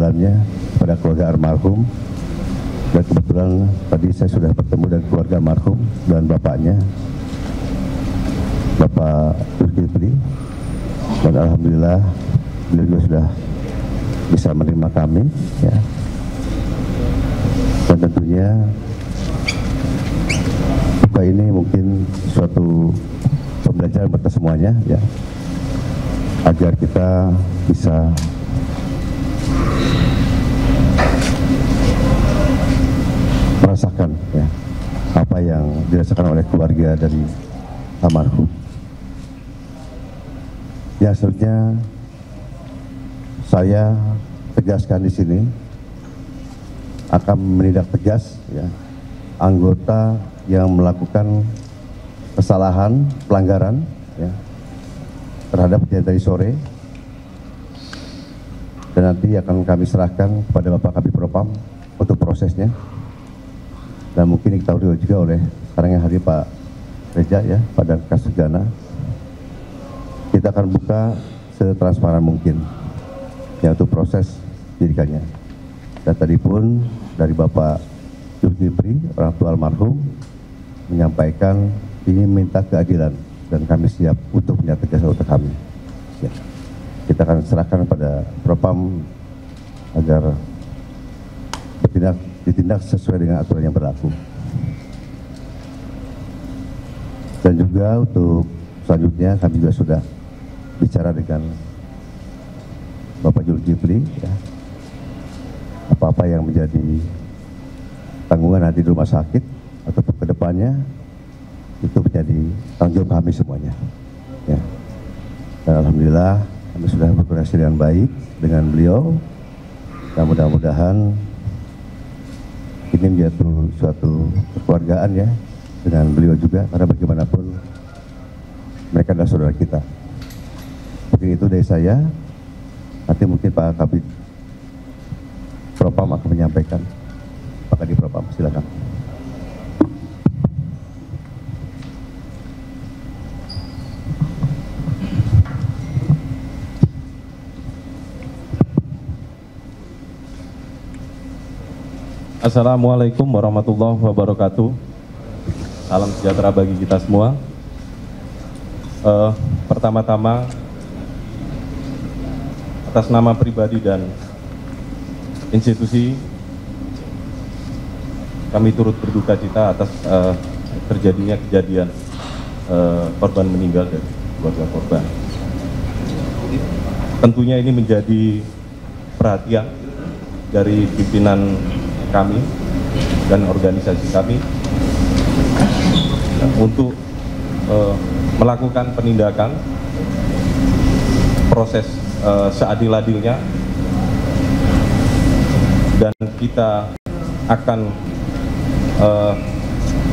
dalamnya pada keluarga almarhum. Dan kebetulan tadi saya sudah bertemu dengan keluarga almarhum dan bapaknya, Bapak Zulkifli, dan alhamdulillah beliau juga sudah bisa menerima kami, ya. Dan tentunya duka ini mungkin suatu pembelajaran buat kita semuanya, ya, agar kita bisa merasakan, ya, apa yang dirasakan oleh keluarga dari almarhum. Ya, selanjutnya saya tegaskan di sini akan menindak tegas, ya, anggota yang melakukan kesalahan pelanggaran, ya, terhadap kejadian tadi sore, dan nanti akan kami serahkan kepada Bapak Kabid Propam untuk prosesnya. Dan mungkin diketahui juga oleh sekarang yang hadir Pak Reja, ya, pada kasus Gana. Kita akan buka setransparan mungkin, ya, untuk proses penyidikannya. Dan tadi pun dari Bapak Zulkifli, orang tua almarhum, menyampaikan ingin minta keadilan dan kami siap untuk menyatakan untuk kami. Ya. Kita akan serahkan pada Propam agar ditindak sesuai dengan aturan yang berlaku. Dan juga untuk selanjutnya kami juga sudah bicara dengan Bapak Zulkifli, ya, apa-apa yang menjadi tanggungan nanti di rumah sakit atau ke depannya itu menjadi tanggung jawab kami semuanya, ya. Dan alhamdulillah kami sudah berkoordinasi dengan baik dengan beliau, dan mudah-mudahan ini menjadi suatu kekeluargaan, ya, dengan beliau juga, karena bagaimanapun mereka adalah saudara kita. Mungkin itu dari saya. Nanti mungkin Pak Kabid Propam akan menyampaikan. Pak Kabid Propam, silakan. Assalamualaikum warahmatullahi wabarakatuh. Salam sejahtera bagi kita semua. Pertama-tama, atas nama pribadi dan institusi, kami turut berduka cita atas terjadinya kejadian korban meninggal dari keluarga korban. Tentunya ini menjadi perhatian dari pimpinan kami dan organisasi kami untuk melakukan penindakan proses seadil-adilnya, dan kita akan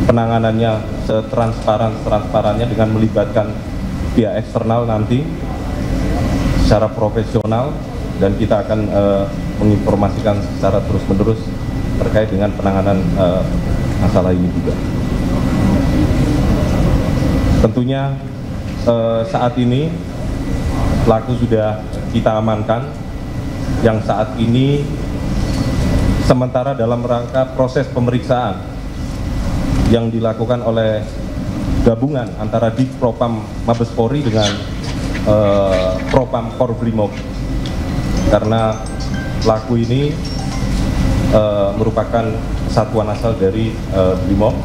penanganannya setransparan-transparannya dengan melibatkan pihak eksternal nanti secara profesional, dan kita akan menginformasikan secara terus-menerus terkait dengan penanganan masalah ini juga. Tentunya saat ini pelaku sudah kita amankan, yang saat ini sementara dalam rangka proses pemeriksaan yang dilakukan oleh gabungan antara Divpropam Mabes Polri dengan Propam Korbrimob, karena pelaku ini merupakan satuan asal dari Brimob.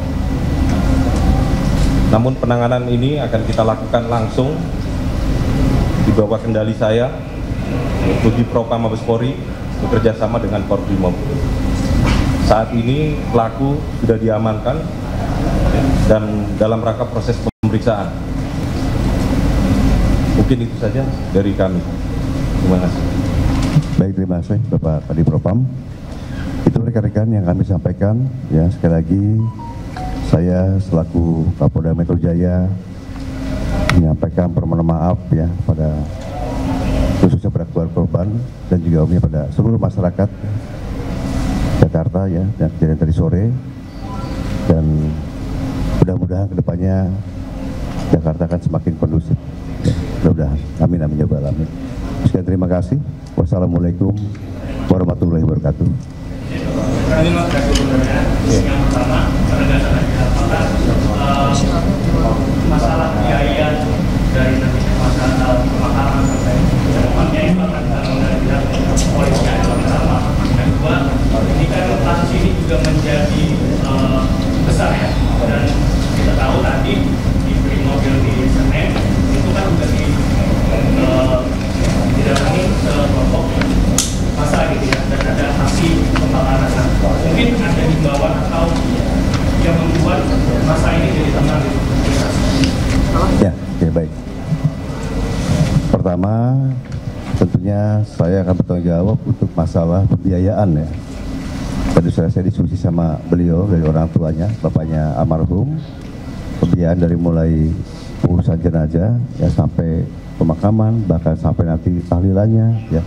Namun penanganan ini akan kita lakukan langsung di bawah kendali saya, yaitu Divpropam Mabes Polri bekerja sama dengan Korbrimob. Saat ini pelaku sudah diamankan dan dalam rangka proses pemeriksaan. Mungkin itu saja dari kami. Terima kasih. Baik, terima kasih Bapak Kabid Propam. Itu rekan-rekan yang kami sampaikan, ya. Sekali lagi saya selaku Kapolda Metro Jaya menyampaikan permohonan maaf, ya, pada khususnya pada keluarga korban dan juga umumnya pada seluruh masyarakat Jakarta, ya, dan kejadian tadi sore. Dan mudah-mudahan kedepannya Jakarta akan semakin kondusif, ya, mudah-mudahan. Amin, amin ya rabbal alamin. Sekian, terima kasih. Wassalamualaikum warahmatullahi wabarakatuh. warahmatullahi wabarakatuh. Ini Mas yang pertama, masalah biaya dari masalah pemakaman sampai depannya itu akan dari polisi yang pertama. Yang kedua, ini kan kasus ini juga menjadi besar ya, dan kita tahu tadi di mobil di Senen itu kan juga didatangi kelompok masa gitu ya, dan ada aksi pembakaran. Mungkin ada himbauan atau yang membuat masa ini jadi tenang gitu. Ya, oke, baik. Pertama, tentunya saya akan bertanggung jawab untuk masalah pembiayaan ya. Tadi saya diskusi sama beliau dari orang tuanya, bapaknya almarhum, pembiayaan dari mulai pengurusan jenazah ya sampai pemakaman, bahkan sampai nanti tahlilannya ya,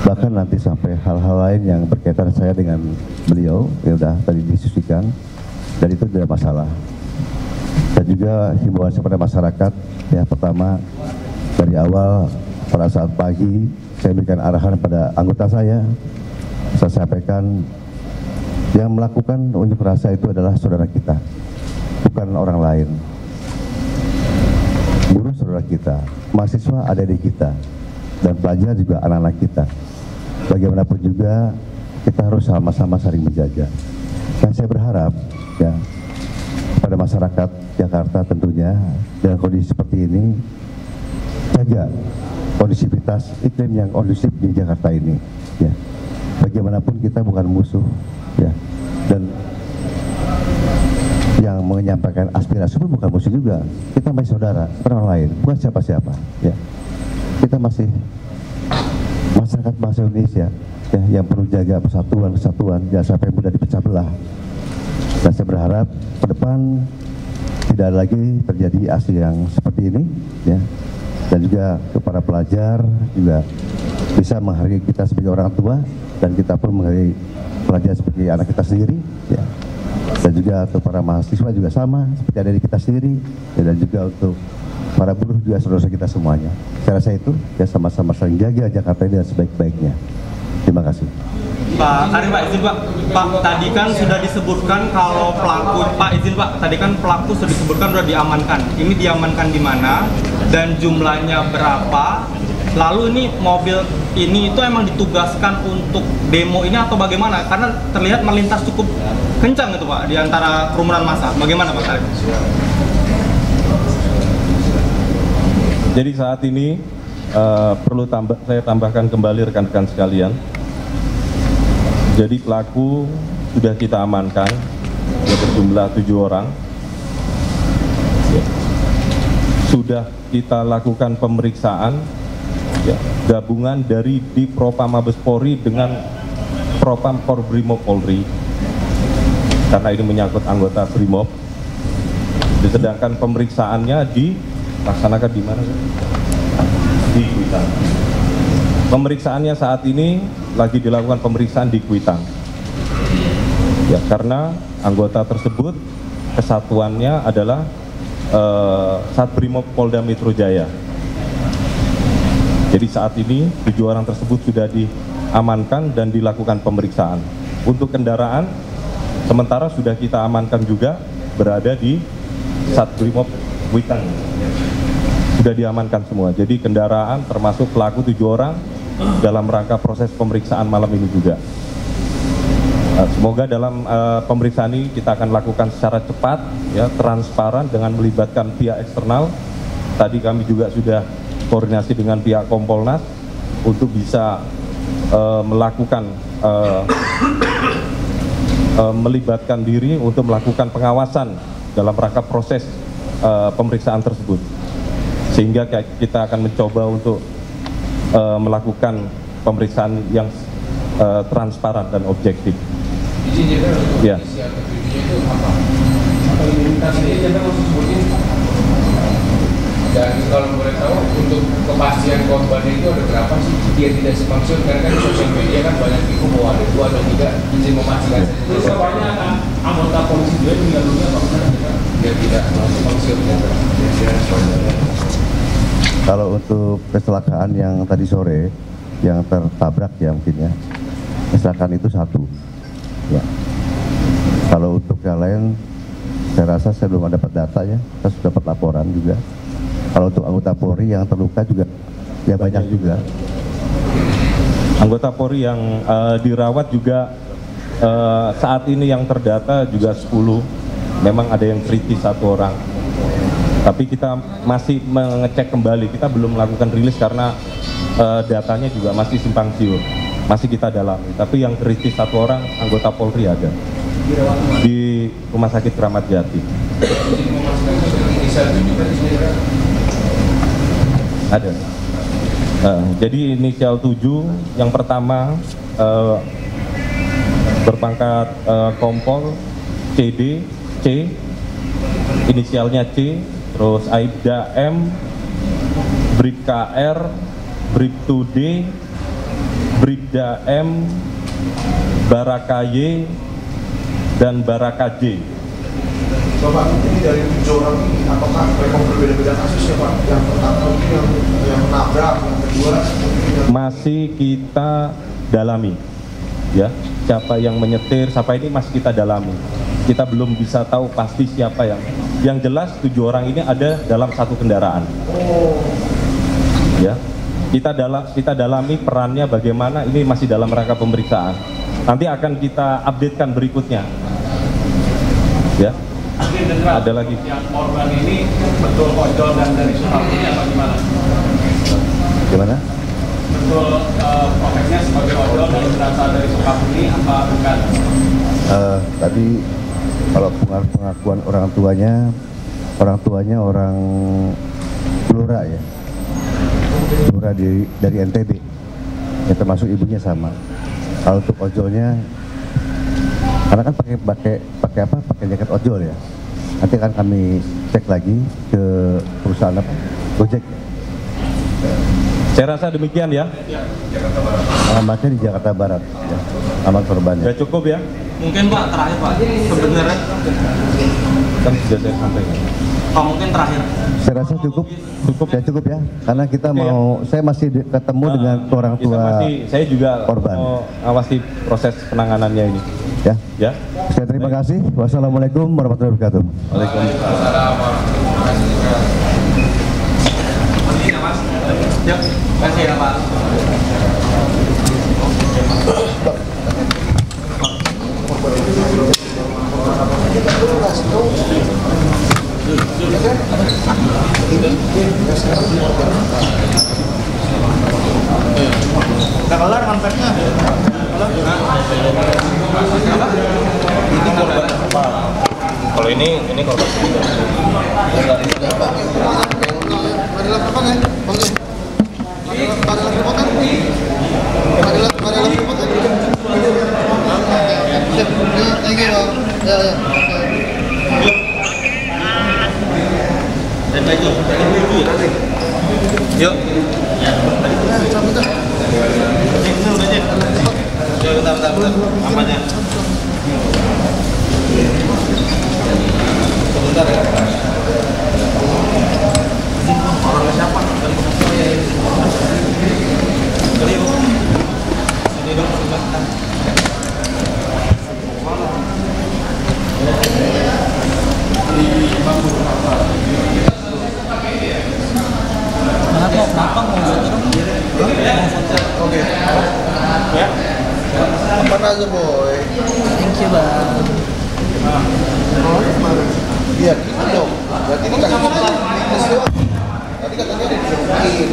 bahkan nanti sampai hal-hal lain yang berkaitan saya dengan beliau ya udah tadi diskusikan, dan itu tidak masalah. Dan juga himbauan kepada masyarakat ya, pertama dari awal pada saat pagi saya berikan arahan pada anggota saya sampaikan yang melakukan unjuk rasa itu adalah saudara kita, bukan orang lain. Buruh saudara kita, mahasiswa adik-adik kita, dan pelajar juga anak-anak kita. Bagaimanapun juga kita harus sama-sama saling menjaga. Dan saya berharap ya pada masyarakat Jakarta tentunya dengan kondisi seperti ini, jaga kondisivitas iklim yang kondusif di Jakarta ini ya. Bagaimanapun kita bukan musuh ya, dan yang menyampaikan aspirasi pun bukan musuh juga. Kita masih saudara, orang lain, bukan siapa-siapa ya. Kita masih masyarakat bangsa Indonesia ya, yang perlu jaga persatuan, jangan sampai mudah dipecah belah. Dan saya berharap ke depan tidak ada lagi terjadi aksi yang seperti ini ya. Dan juga kepada pelajar juga bisa menghargai kita sebagai orang tua, dan kita pun menghargai pelajar sebagai anak kita sendiri ya. Dan juga untuk para mahasiswa juga sama seperti ada di kita sendiri ya, dan juga untuk para buruh juga saudara kita semuanya. Saya rasa itu ya, sama-sama saling jaga Jakarta ini dengan sebaik-baiknya. Terima kasih. Pak Karim, Pak izin Pak, tadi kan sudah disebutkan kalau pelaku, Pak izin Pak, tadi kan pelaku sudah disebutkan sudah diamankan. Ini diamankan di mana dan jumlahnya berapa? Lalu ini mobil ini itu emang ditugaskan untuk demo ini atau bagaimana? Karena terlihat melintas cukup kencang itu Pak di antara kerumunan massa. Bagaimana Pak Karim? Jadi saat ini perlu saya tambahkan kembali rekan-rekan sekalian. Jadi pelaku sudah kita amankan, ya, berjumlah 7 orang. Ya. Sudah kita lakukan pemeriksaan ya, gabungan dari Dipropam Mabes Polri dengan Propam Korbrimob Polri, karena ini menyangkut anggota Brimob. Sedangkan pemeriksaannya dilaksanakan di mana? Di Kuitang. Pemeriksaannya saat ini lagi dilakukan pemeriksaan di Kuitang. Ya, karena anggota tersebut kesatuannya adalah Satbrimob Polda Metro Jaya. Jadi saat ini 7 orang tersebut sudah diamankan dan dilakukan pemeriksaan. Untuk kendaraan sementara sudah kita amankan juga berada di Satbrimob Kuitang. Sudah diamankan semua. Jadi kendaraan termasuk pelaku 7 orang dalam rangka proses pemeriksaan malam ini juga. Semoga dalam pemeriksaan ini kita akan lakukan secara cepat, ya, transparan dengan melibatkan pihak eksternal. Tadi kami juga sudah koordinasi dengan pihak Kompolnas untuk bisa melakukan melibatkan diri untuk melakukan pengawasan dalam rangka proses pemeriksaan tersebut. Sehingga kita akan mencoba untuk melakukan pemeriksaan yang transparan dan objektif. Ya. Dan kalau boleh tahu untuk kepastian korban itu ada berapa sih dia tidak semaksud, karena kan di sosial media kan banyak info bahwa ada 2 atau 3 izin memastikan. Terus kabarnya akan anggota polisi juga meninggal dunia apa benar? Dia tidak semaksud. Kalau untuk kecelakaan yang tadi sore yang tertabrak ya mungkin ya, misalkan itu satu. Ya. Kalau untuk yang lain, saya rasa saya belum dapat data ya. Saya sudah dapat laporan juga. Kalau untuk anggota Polri yang terluka juga, ya banyak juga. Anggota Polri yang dirawat juga saat ini yang terdata juga 10. Memang ada yang kritis 1 orang. Tapi kita masih mengecek kembali, kita belum melakukan rilis karena datanya juga masih simpang siur, masih kita dalami. Tapi yang kritis 1 orang anggota Polri ada di Rumah Sakit Kramat Jati. Ada. Jadi inisial 7, yang pertama berpangkat Kompol CD, C, inisialnya C. Terus Aibda M, Bribka R, Bribtu D, Bribda M, Baraka Y, dan Baraka J. Bapak, ini dari 7 orang ini, apakah mereka berbeda-beda kasus ya Pak? Yang pertama mungkin yang menabrak, yang kedua masih kita dalami, ya. Siapa yang menyetir, siapa ini masih kita dalami. Kita belum bisa tahu pasti siapa yang jelas 7 orang ini ada dalam satu kendaraan. Ya, kita dalami perannya bagaimana, ini masih dalam rangka pemeriksaan. Nanti akan kita updatekan berikutnya. Ya, ada lagi. Yang korban ini betul ojol dan dari Sukabumi apa gimana? Gimana? Betul profesinya sebagai ojol dan berasal dari Sukabumi apa bukan? Tadi kalau pengakuan orang tuanya orang Blora ya, Blora dari NTB, ya termasuk ibunya sama. Kalau untuk ojolnya, karena kan pakai jaket ojol ya, nanti akan kami cek lagi ke perusahaan apa, Gojek. Saya rasa demikian ya. Alamatnya di Jakarta Barat, ya. Alamat korbannya. Sudah cukup ya? Mungkin Pak terakhir Pak, sebenarnya Kan sudah saya sampaikan. Pak mungkin terakhir. Saya rasa cukup ya, karena kita saya masih ketemu dengan orang tua Saya juga korban. mau awasi proses penanganannya ini. Ya. Ya. Saya terima kasih. Wassalamualaikum warahmatullahi wabarakatuh. Waalaikumsalam. Ya, terima kasih ya Pak. udah kelar manfaatnya. Ini korban apa? Kalau ini korban. Mari laporkan ya. Oke. Mari laporkan. Mari laporkan. Thank you. Ya. Yuk. Bentar. Apanya? Sebentar ya. Orangnya siapa? Ini dong, Oke. ya. Apa aja boy? Thank you bang. Iya, gitu dong. Berarti ini kasih minus doang. Tadi katanya ada disebutin.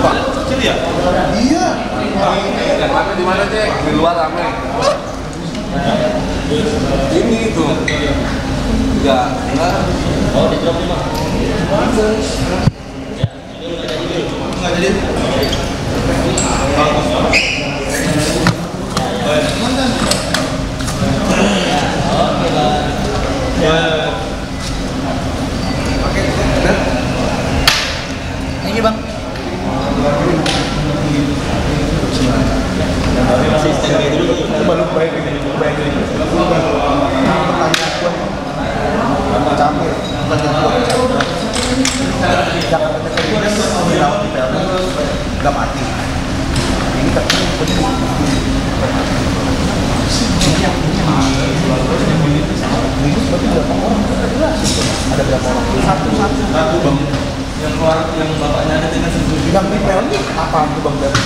Pak, kecil ya? Iya. Rame di mana Cek? Di luar rame. Ini tuh. Enggak. Oh, di drop 5. Enggak jadi. Thank you bang. Coba lu baik ini. Pertanyaan gue. Capek. Pertanyaan gue. nggak mati. Ini katanya minus berarti berapa orang? Ada berapa orang? Satu bang. Yang keluar, yang bapaknya ada dengan sendiri. Yang di pelni apa tuh bang dari?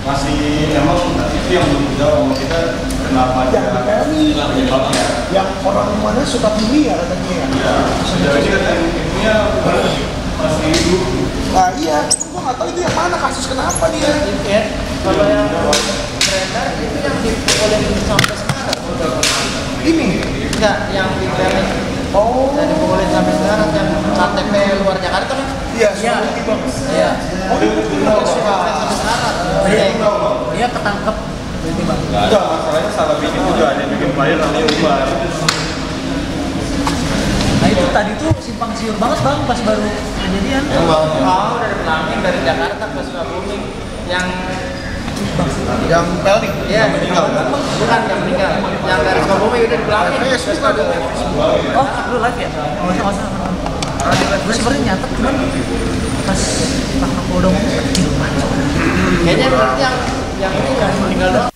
Masih emang itu yang belum dijawab kita kenapa Yang di pelni, yang orang mana suka bumi ya katanya ya? Sejauh ini kan intinya masih hidup. Nah iya, gua nggak tahu itu yang mana kasus kenapa dia. Ya, kalau yang beredar itu yang dipukulin sampai sekarang. Ini Enggak, yang di Berlin. oh Yang dipukulin sampai sekarang yang KTP luar Jakarta kan? iya Iya. Sukabumi, bang. Iya. Oh itu Dipukulin sampai sekarang. Dia ketangkep. Berarti bang. Enggak, masalahnya salah bikin juga ada yang bikin flyer nanti bubar. Nah itu tadi tuh simpang siur banget bang pas baru kejadian. Oh dari Pelangin dari Jakarta ke Sukabumi yang pelni. Iya, bukan yang meninggal. Yang dari Sukabumi udah di Pelangin. Oh, lu live ya? Nggak usah. Gue sebenarnya nyatet cuman pas Pak Kapolda ngomong kayaknya berarti yang ini yang meninggal doang.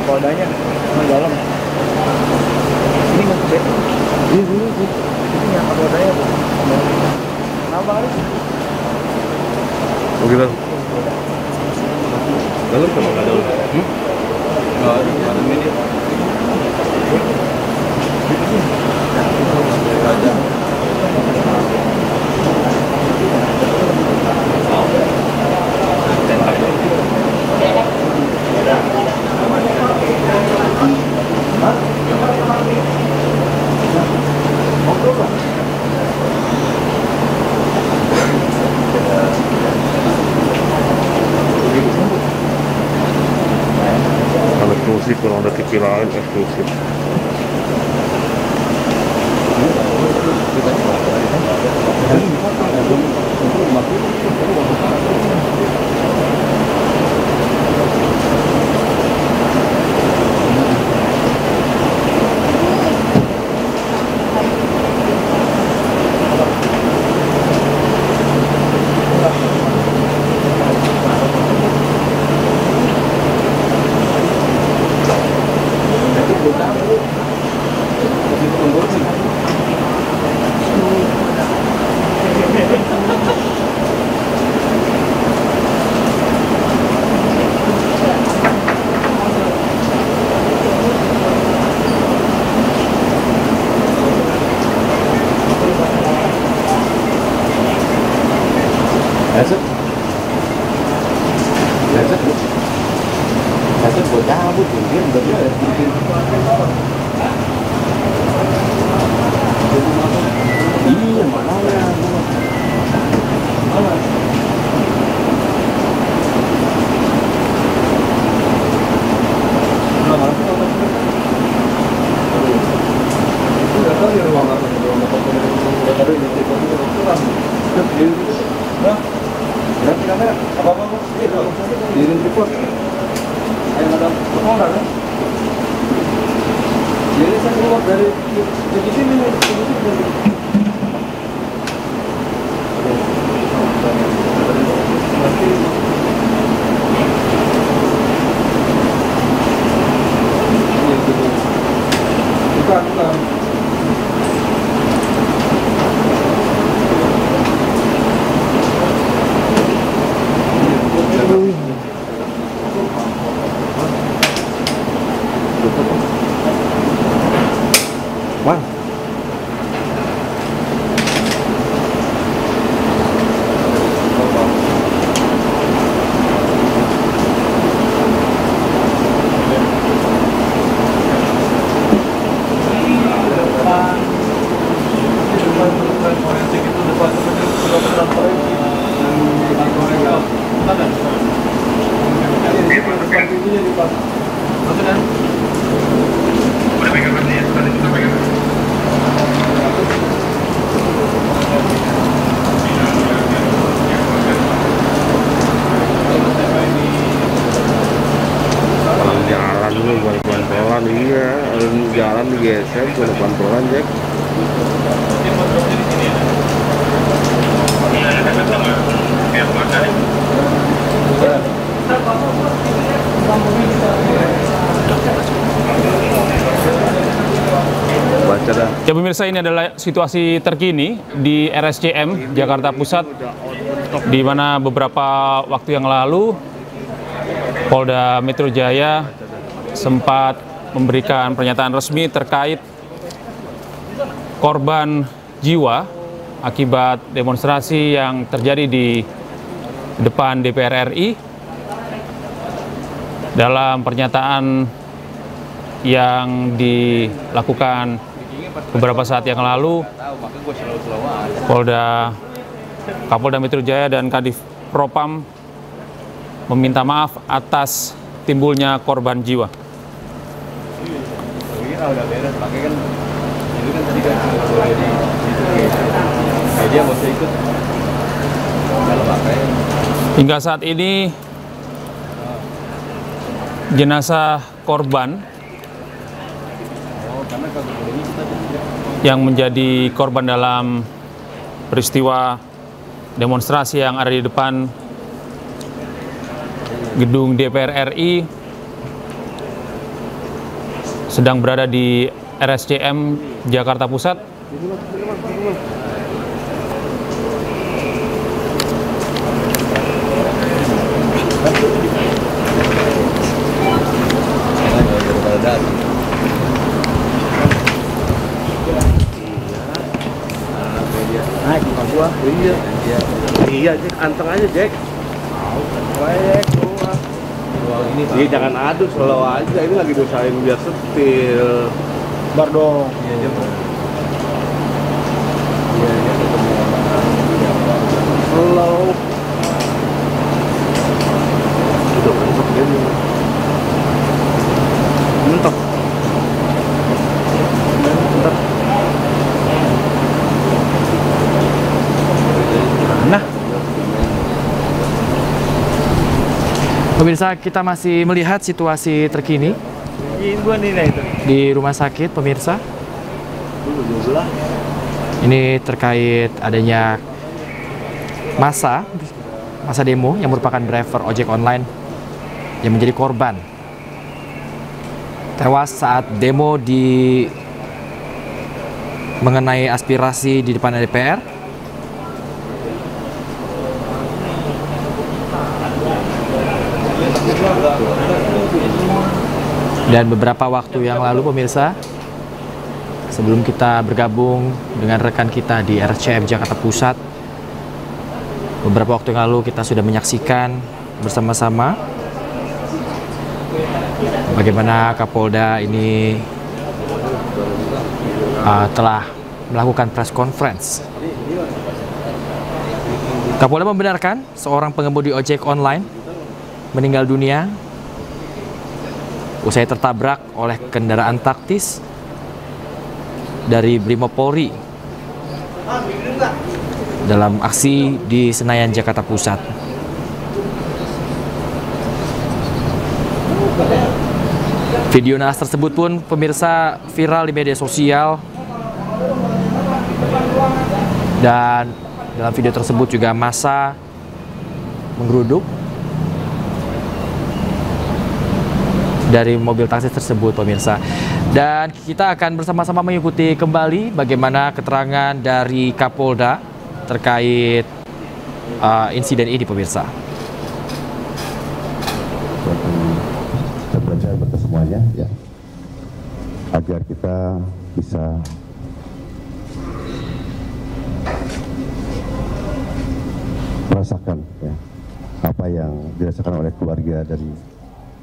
Poldanya di dalam. Ini mau ke ini dulu sih. Ini yang Poldanya tuh. Kenapa kali? Oh gitu. Dalam kan enggak dalam. Oh, ada media. Eksklusif, kalau ada TV lain eksklusif. Headset buat cabut, mungkin udah bikin. Iya, mana ya? Jadi saya keluar dari sini bukan. Bang. Bantolan iya, jalan digeser ke bantolan Jack. Ya pemirsa, ini adalah situasi terkini di RSCM Jakarta Pusat, di mana beberapa waktu yang lalu Polda Metro Jaya sempat memberikan pernyataan resmi terkait korban jiwa akibat demonstrasi yang terjadi di depan DPR RI. Dalam pernyataan yang dilakukan beberapa saat yang lalu, Kapolda Metro Jaya dan Kadif Propam meminta maaf atas timbulnya korban jiwa. Udah beres, pakai kan itu kan tadi kan dia mau ikut kalau pakai. Hingga saat ini jenazah korban yang menjadi korban dalam peristiwa demonstrasi yang ada di depan gedung DPR RI sedang berada di RSCM Jakarta Pusat. Iya, Jack, anteng aja, Jack. Baik, ini dia jangan adu, slow aja. Ini lagi dosain biar setil. Bar dong. Iya, Slow. Udah mentok dia nih. Mentok. Nah, pemirsa, kita masih melihat situasi terkini di rumah sakit, pemirsa. Ini terkait adanya masa demo yang merupakan driver ojek online yang menjadi korban tewas saat demo mengenai aspirasi di depan DPR. Dan beberapa waktu yang lalu, pemirsa, sebelum kita bergabung dengan rekan kita di RSCM Jakarta Pusat, Beberapa waktu yang lalu kita sudah menyaksikan bersama-sama bagaimana Kapolda ini telah melakukan press conference. Kapolda membenarkan seorang pengemudi ojek online meninggal dunia usai tertabrak oleh kendaraan taktis dari Brimob Polri dalam aksi di Senayan, Jakarta Pusat. Video naas tersebut pun pemirsa viral di media sosial, dan dalam video tersebut juga massa menggeruduk dari mobil taksi tersebut, pemirsa. Dan kita akan bersama-sama mengikuti kembali bagaimana keterangan dari Kapolda terkait insiden ini, pemirsa. Kita belajar betul semuanya, ya, agar kita bisa merasakan, ya, apa yang dirasakan oleh keluarga dari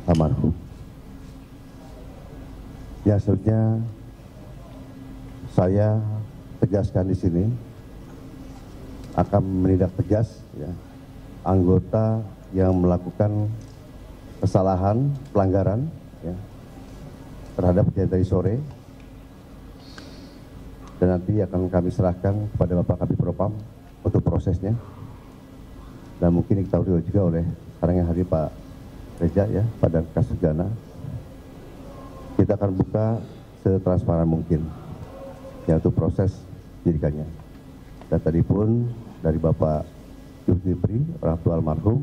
almarhum. Ya, selanjutnya saya tegaskan di sini akan menindak tegas, ya, anggota yang melakukan kesalahan pelanggaran, ya, terhadap kejadian tadi sore, dan nanti akan kami serahkan kepada Bapak Kabid Propam untuk prosesnya. Dan mungkin diketahui juga oleh sekarang yang hadir Pak Reja, ya, pada kasus Gana. Kita akan buka setransparan mungkin, ya, untuk proses penyidikannya. Dan tadi pun dari Bapak Zulkifli, orang tua almarhum,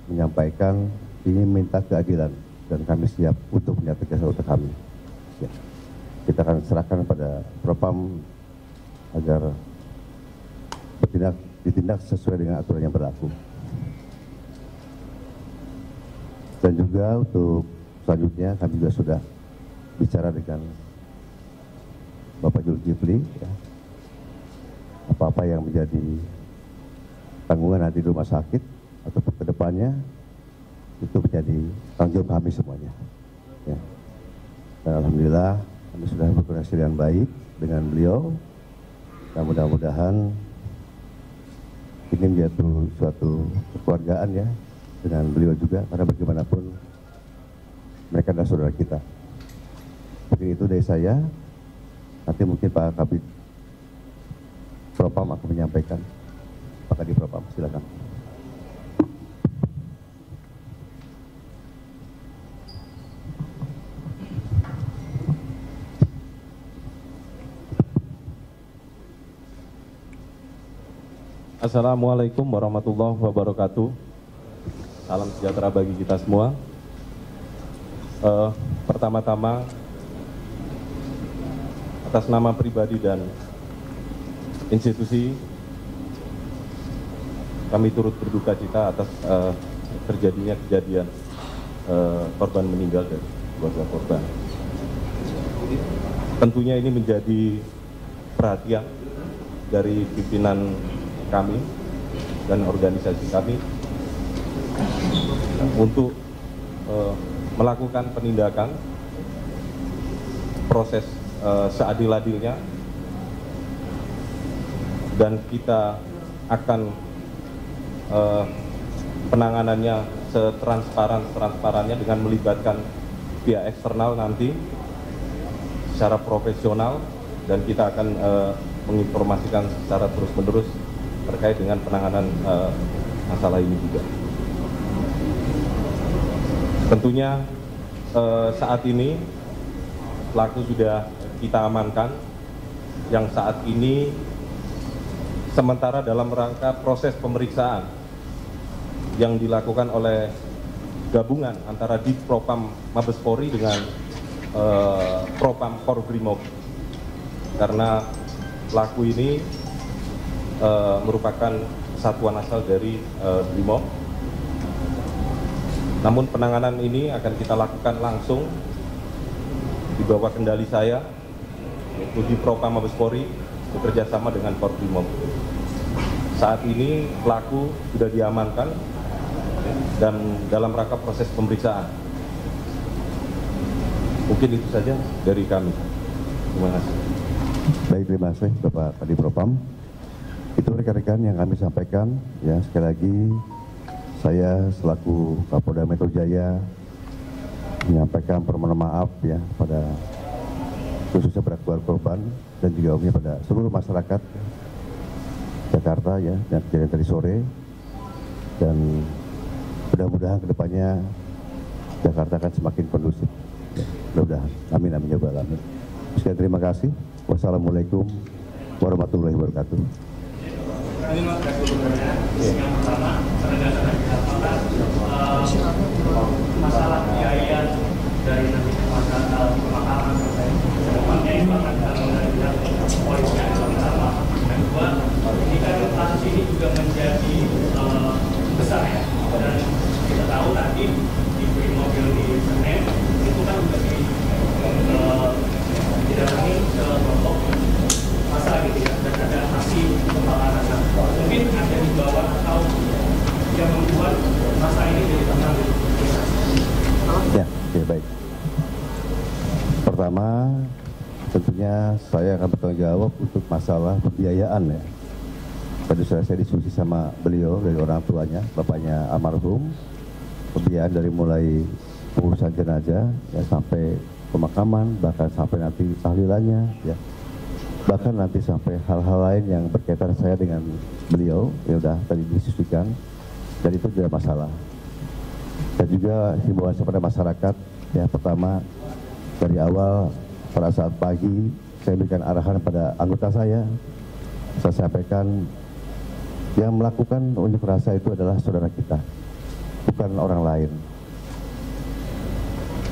menyampaikan ingin minta keadilan, dan kami siap untuk menyatakan tegas untuk kami. Ya. Kita akan serahkan pada Propam agar ditindak sesuai dengan aturan yang berlaku. Dan juga untuk selanjutnya kami juga sudah bicara dengan Bapak Zulkifli, ya, apa-apa yang menjadi tanggungan nanti di rumah sakit atau ke depannya itu menjadi tanggung jawab kami semuanya, ya. Dan alhamdulillah kami sudah berkoordinasi dengan baik dengan beliau, dan mudah-mudahan ini menjadi suatu kekeluargaan, ya, dengan beliau juga, karena bagaimanapun mereka adalah saudara kita. Mungkin itu dari saya. Nanti mungkin Pak Kabid Propam akan menyampaikan. Pak Kabid Propam, silakan. Assalamualaikum warahmatullahi wabarakatuh. Salam sejahtera bagi kita semua. Pertama-tama, atas nama pribadi dan institusi, kami turut berduka cita atas terjadinya kejadian korban meninggal dari keluarga korban. Tentunya ini menjadi perhatian dari pimpinan kami dan organisasi kami untuk melakukan penindakan proses seadil-adilnya, dan kita akan penanganannya setransparan-transparannya dengan melibatkan pihak eksternal nanti secara profesional, dan kita akan menginformasikan secara terus-menerus terkait dengan penanganan masalah ini juga. Tentunya saat ini pelaku sudah kita amankan, yang saat ini sementara dalam rangka proses pemeriksaan yang dilakukan oleh gabungan antara Divpropam Mabes Polri dengan Propam Korbrimob, karena pelaku ini merupakan satuan asal dari Brimob. Namun penanganan ini akan kita lakukan langsung di bawah kendali saya, yaitu Divpropam Mabes Polri bekerja sama dengan Korbrimob. Saat ini pelaku sudah diamankan dan dalam rangka proses pemeriksaan. Mungkin itu saja dari kami. Terima kasih. Baik, terima kasih Bapak Kadipropam. Itu rekan-rekan yang kami sampaikan. Ya, sekali lagi saya selaku Kapolda Metro Jaya menyampaikan permohonan maaf ya pada khususnya pada keluarga korban dan juga umumnya pada seluruh masyarakat Jakarta ya dan kejadian tadi sore, dan mudah-mudahan kedepannya Jakarta akan semakin kondusif ya, mudah-mudahan, amin amin ya rabbal alamin. Sekian, terima kasih. Wassalamualaikum warahmatullahi wabarakatuh. Ini Mas sebenarnya yang pertama penegasan apakah masalah biaya dari nanti masalah pemakaman sampai depannya itu akan kalau dari pihak polisi yang pertama. Yang kedua, ini kan kasus ini juga menjadi besar ya, dan kita tahu nanti di mobil di Senen itu kan juga didatangi ke kelompok masa gitu ya, dan ada aksi pembakaran. Mungkin ada di bawah atau yang membuat masa ini jadi tenang. Ya, baik. Pertama, tentunya saya akan bertanggung jawab untuk masalah pembiayaan ya. Tadi saya diskusi sama beliau dari orang tuanya, bapaknya almarhum, pembiayaan dari mulai pengurusan jenazah ya sampai pemakaman, bahkan sampai nanti tahlilannya ya, bahkan nanti sampai hal-hal lain yang berkaitan saya dengan beliau ya udah tadi diskusikan, dan itu tidak masalah. Dan juga himbauan kepada masyarakat ya, pertama dari awal pada saat pagi saya berikan arahan pada anggota saya sampaikan yang melakukan unjuk rasa itu adalah saudara kita, bukan orang lain.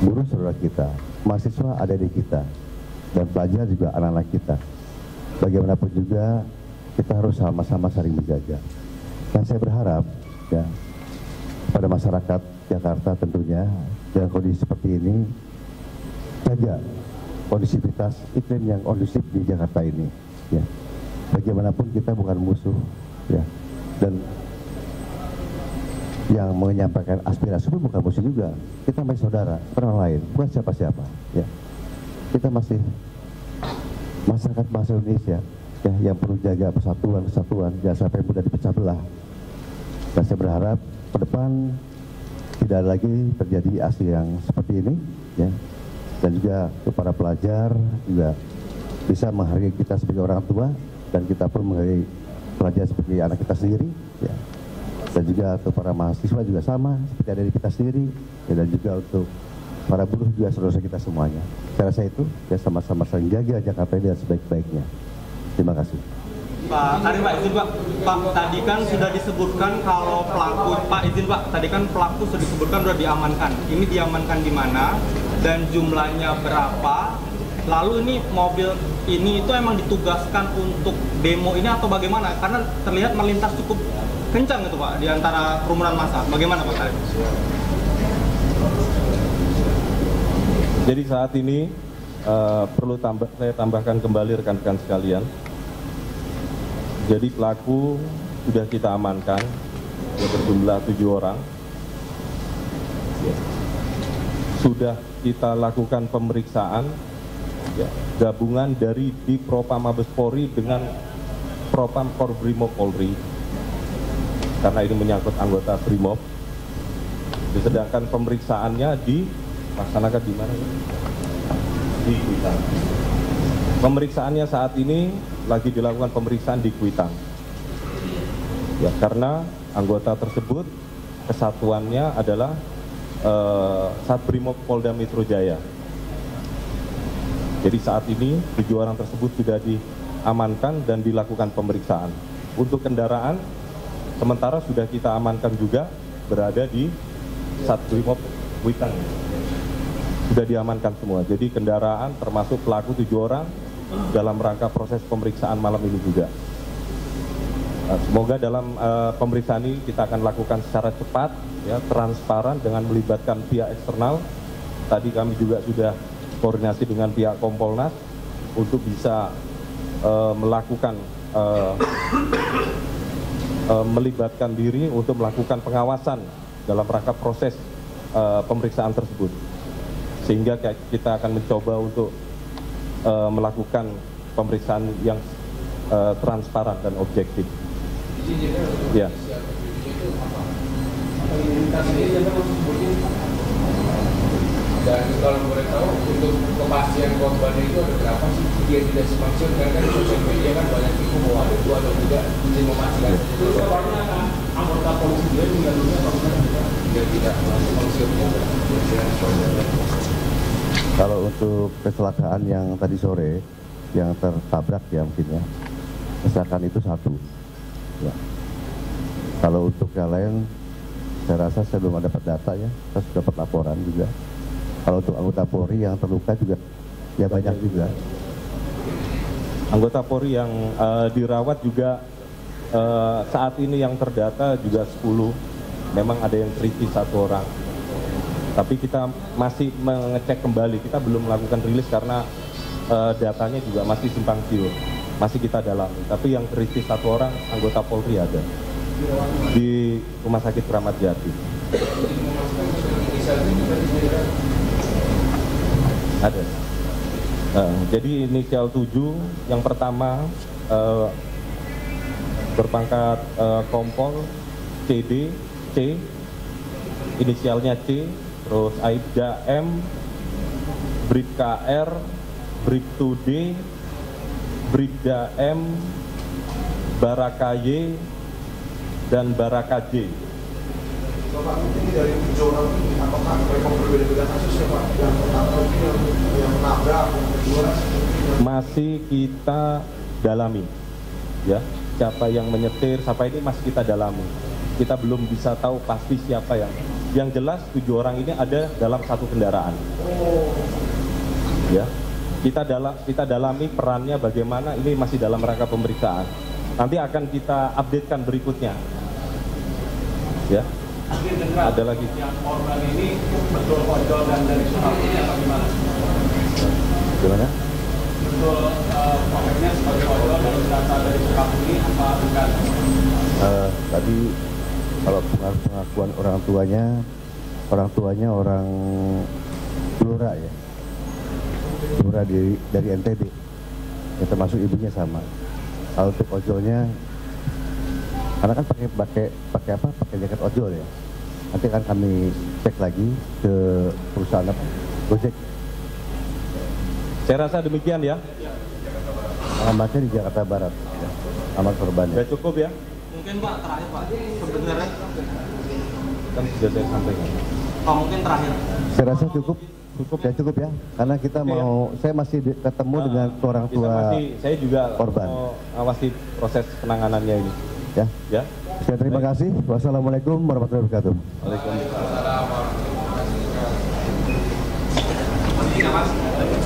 Buruh saudara kita, mahasiswa ada di kita, dan pelajar juga anak-anak kita. Bagaimanapun juga kita harus sama-sama saling menjaga. Dan saya berharap ya pada masyarakat Jakarta tentunya dengan kondisi seperti ini, jaga kondisivitas iklim yang kondusif di Jakarta ini ya. Bagaimanapun kita bukan musuh ya, dan yang menyampaikan aspirasi pun bukan musuh juga. Kita masih saudara, orang lain, bukan siapa-siapa ya. Kita masih masyarakat bangsa Indonesia ya, yang perlu jaga persatuan jangan sampai mudah dipecah belah. Dan saya berharap ke depan tidak ada lagi terjadi aksi yang seperti ini ya, dan juga kepada pelajar juga bisa menghargai kita sebagai orang tua, dan kita pun menghargai pelajar seperti anak kita sendiri ya. Dan juga untuk para mahasiswa juga sama seperti ada di kita sendiri ya, dan juga untuk para buruh juga saudara kita semuanya. Saya rasa itu ya, sama-sama saling jaga Jakarta ini dengan sebaik-baiknya. Terima kasih. Pak Ari, Pak izin Pak, tadi kan sudah disebutkan kalau pelaku, Pak izin Pak, tadi kan pelaku sudah disebutkan sudah diamankan. Ini diamankan di mana dan jumlahnya berapa? Lalu ini mobil ini itu emang ditugaskan untuk demo ini atau bagaimana? Karena terlihat melintas cukup kencang itu Pak di antara kerumunan massa. Bagaimana Pak Ari? Jadi saat ini perlu saya tambahkan kembali rekan-rekan sekalian. Jadi pelaku sudah kita amankan, ya, berjumlah 7 orang. Ya. Sudah kita lakukan pemeriksaan ya, gabungan dari Dipropam Mabes Polri dengan Propam Korbrimob Polri, karena ini menyangkut anggota Brimob. Sedangkan pemeriksaannya dilaksanakan di mana? Di Kuitang. Pemeriksaannya saat ini lagi dilakukan pemeriksaan di Kuitang. Ya, karena anggota tersebut kesatuannya adalah Satbrimob Polda Metro Jaya. Jadi saat ini 7 orang tersebut sudah diamankan dan dilakukan pemeriksaan. Untuk kendaraan sementara sudah kita amankan juga berada di Satbrimob Kuitang. Sudah diamankan semua. Jadi kendaraan termasuk pelaku 7 orang dalam rangka proses pemeriksaan malam ini juga. Semoga dalam pemeriksaan ini kita akan lakukan secara cepat, ya, transparan dengan melibatkan pihak eksternal. Tadi kami juga sudah koordinasi dengan pihak Kompolnas untuk bisa melakukan melibatkan diri untuk melakukan pengawasan dalam rangka proses pemeriksaan tersebut, sehingga kita akan mencoba untuk melakukan pemeriksaan yang transparan dan objektif. Ya. Dan kalau boleh tahu untuk kepastian korban itu ada berapa sih dia tidak semaksun, karena kan di sosial media kan banyak info bahwa ada 2 atau 3 izin memastikan. Itu korbannya anggota polisi dia meninggal dunia atau dia tidak semaksunnya. Kalau untuk kecelakaan yang tadi sore yang tertabrak ya mungkin ya, kecelakaan itu 1 ya. Kalau untuk yang lain saya rasa saya belum dapat data ya, saya sudah dapat laporan juga. Kalau untuk anggota Polri yang terluka juga ya banyak juga. Anggota Polri yang dirawat juga saat ini yang terdata juga 10. Memang ada yang kritis 1 orang. Tapi kita masih mengecek kembali, kita belum melakukan rilis karena datanya juga masih simpang siur, masih kita dalami. Tapi yang kritis 1 orang anggota Polri ada di Rumah Sakit Kramat Jati. Ada. Jadi inisial 7, yang pertama berpangkat kompol CD, C, inisialnya C, terus Aibda M, Bribka R, Bribtu D, Bribda M, Baraka Y, dan Baraka J. Bapak, ini dari 7 orang ini, apakah mereka berbeda-beda kasus ya Pak? Yang pertama yang menabrak, yang kedua masih kita dalami, ya. Siapa yang menyetir, siapa ini masih kita dalami. Kita belum bisa tahu pasti siapa yang jelas 7 orang ini ada dalam 1 kendaraan. Ya, kita dalami perannya bagaimana, ini masih dalam rangka pemeriksaan. Nanti akan kita updatekan berikutnya. Ya. Ada lagi. Yang korban ini betul ojol dan dari Sukabumi atau gimana? Gimana? Betul profilnya sebagai ojol dan berasal dari Sukabumi apa bukan? Tadi kalau pengakuan orang tuanya orang Blora ya, Blora dari NTB, ya, termasuk ibunya sama. Kalau untuk ojolnya, karena kan pakai jaket ojol ya. Nanti akan kami cek lagi ke perusahaan Gojek. Saya rasa demikian ya. Alamatnya di Jakarta Barat. Ya. Alamat korbannya. Sudah cukup ya? Mungkin Pak terakhir Pak, sebenarnya Kan sudah saya sampaikan. mungkin terakhir. Saya rasa cukup ya, karena kita mau, saya masih ketemu dengan orang tua saya juga korban. mau awasi proses penanganannya ini. Ya. Ya. Sekian, terima kasih. Wassalamualaikum warahmatullahi wabarakatuh. Waalaikumsalam.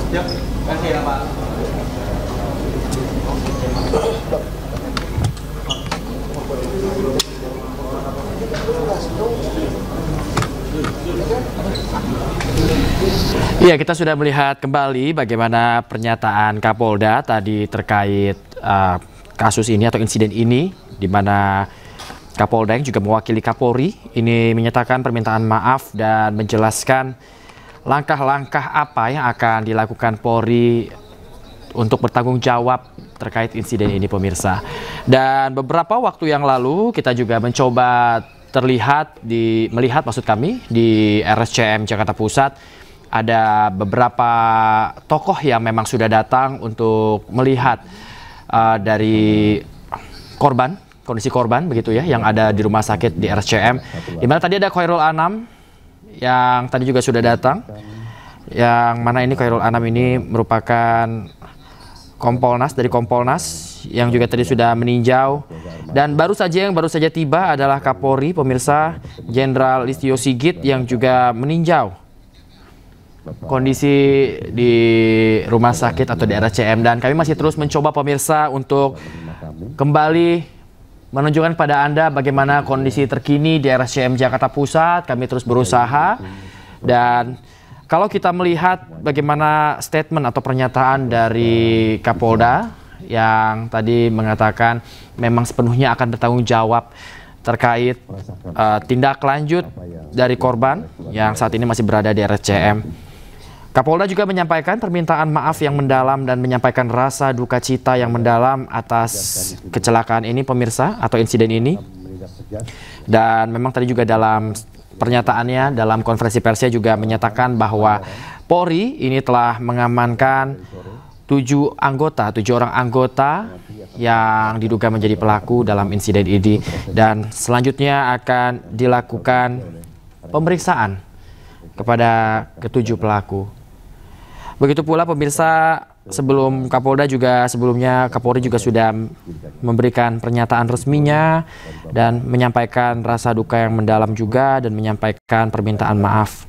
Ya, kasih ya Pak. Iya, kita sudah melihat kembali bagaimana pernyataan Kapolda tadi terkait kasus ini atau insiden ini, di mana Kapolda yang juga mewakili Kapolri ini menyatakan permintaan maaf dan menjelaskan langkah-langkah apa yang akan dilakukan Polri untuk bertanggung jawab terkait insiden ini, pemirsa. Dan beberapa waktu yang lalu kita juga mencoba melihat maksud kami di RSCM Jakarta Pusat ada beberapa tokoh yang memang sudah datang untuk melihat dari kondisi korban begitu ya, yang ada di rumah sakit di RSCM. Di mana tadi ada Khairul Anam yang tadi juga sudah datang. Yang mana ini Khairul Anam ini merupakan dari Kompolnas yang juga tadi sudah meninjau. Dan baru saja tiba adalah Kapolri, pemirsa, Jenderal Listio Sigit yang juga meninjau kondisi di rumah sakit atau di RSCM. Dan kami masih terus mencoba, pemirsa, untuk kembali menunjukkan pada Anda bagaimana kondisi terkini di RSCM Jakarta Pusat. Kami terus berusaha, dan kalau kita melihat bagaimana statement atau pernyataan dari Kapolda yang tadi mengatakan memang sepenuhnya akan bertanggung jawab terkait tindak lanjut dari korban yang saat ini masih berada di RSCM. Kapolda juga menyampaikan permintaan maaf yang mendalam dan menyampaikan rasa duka cita yang mendalam atas kecelakaan ini pemirsa atau insiden ini. Dan memang tadi juga dalam pernyataannya dalam konferensi persnya juga menyatakan bahwa Polri ini telah mengamankan 7 orang anggota yang diduga menjadi pelaku dalam insiden ini, dan selanjutnya akan dilakukan pemeriksaan kepada ke-7 pelaku. Begitu pula pemirsa, sebelum Kapolda juga sebelumnya Kapolri juga sudah memberikan pernyataan resminya dan menyampaikan rasa duka yang mendalam juga dan menyampaikan permintaan maaf.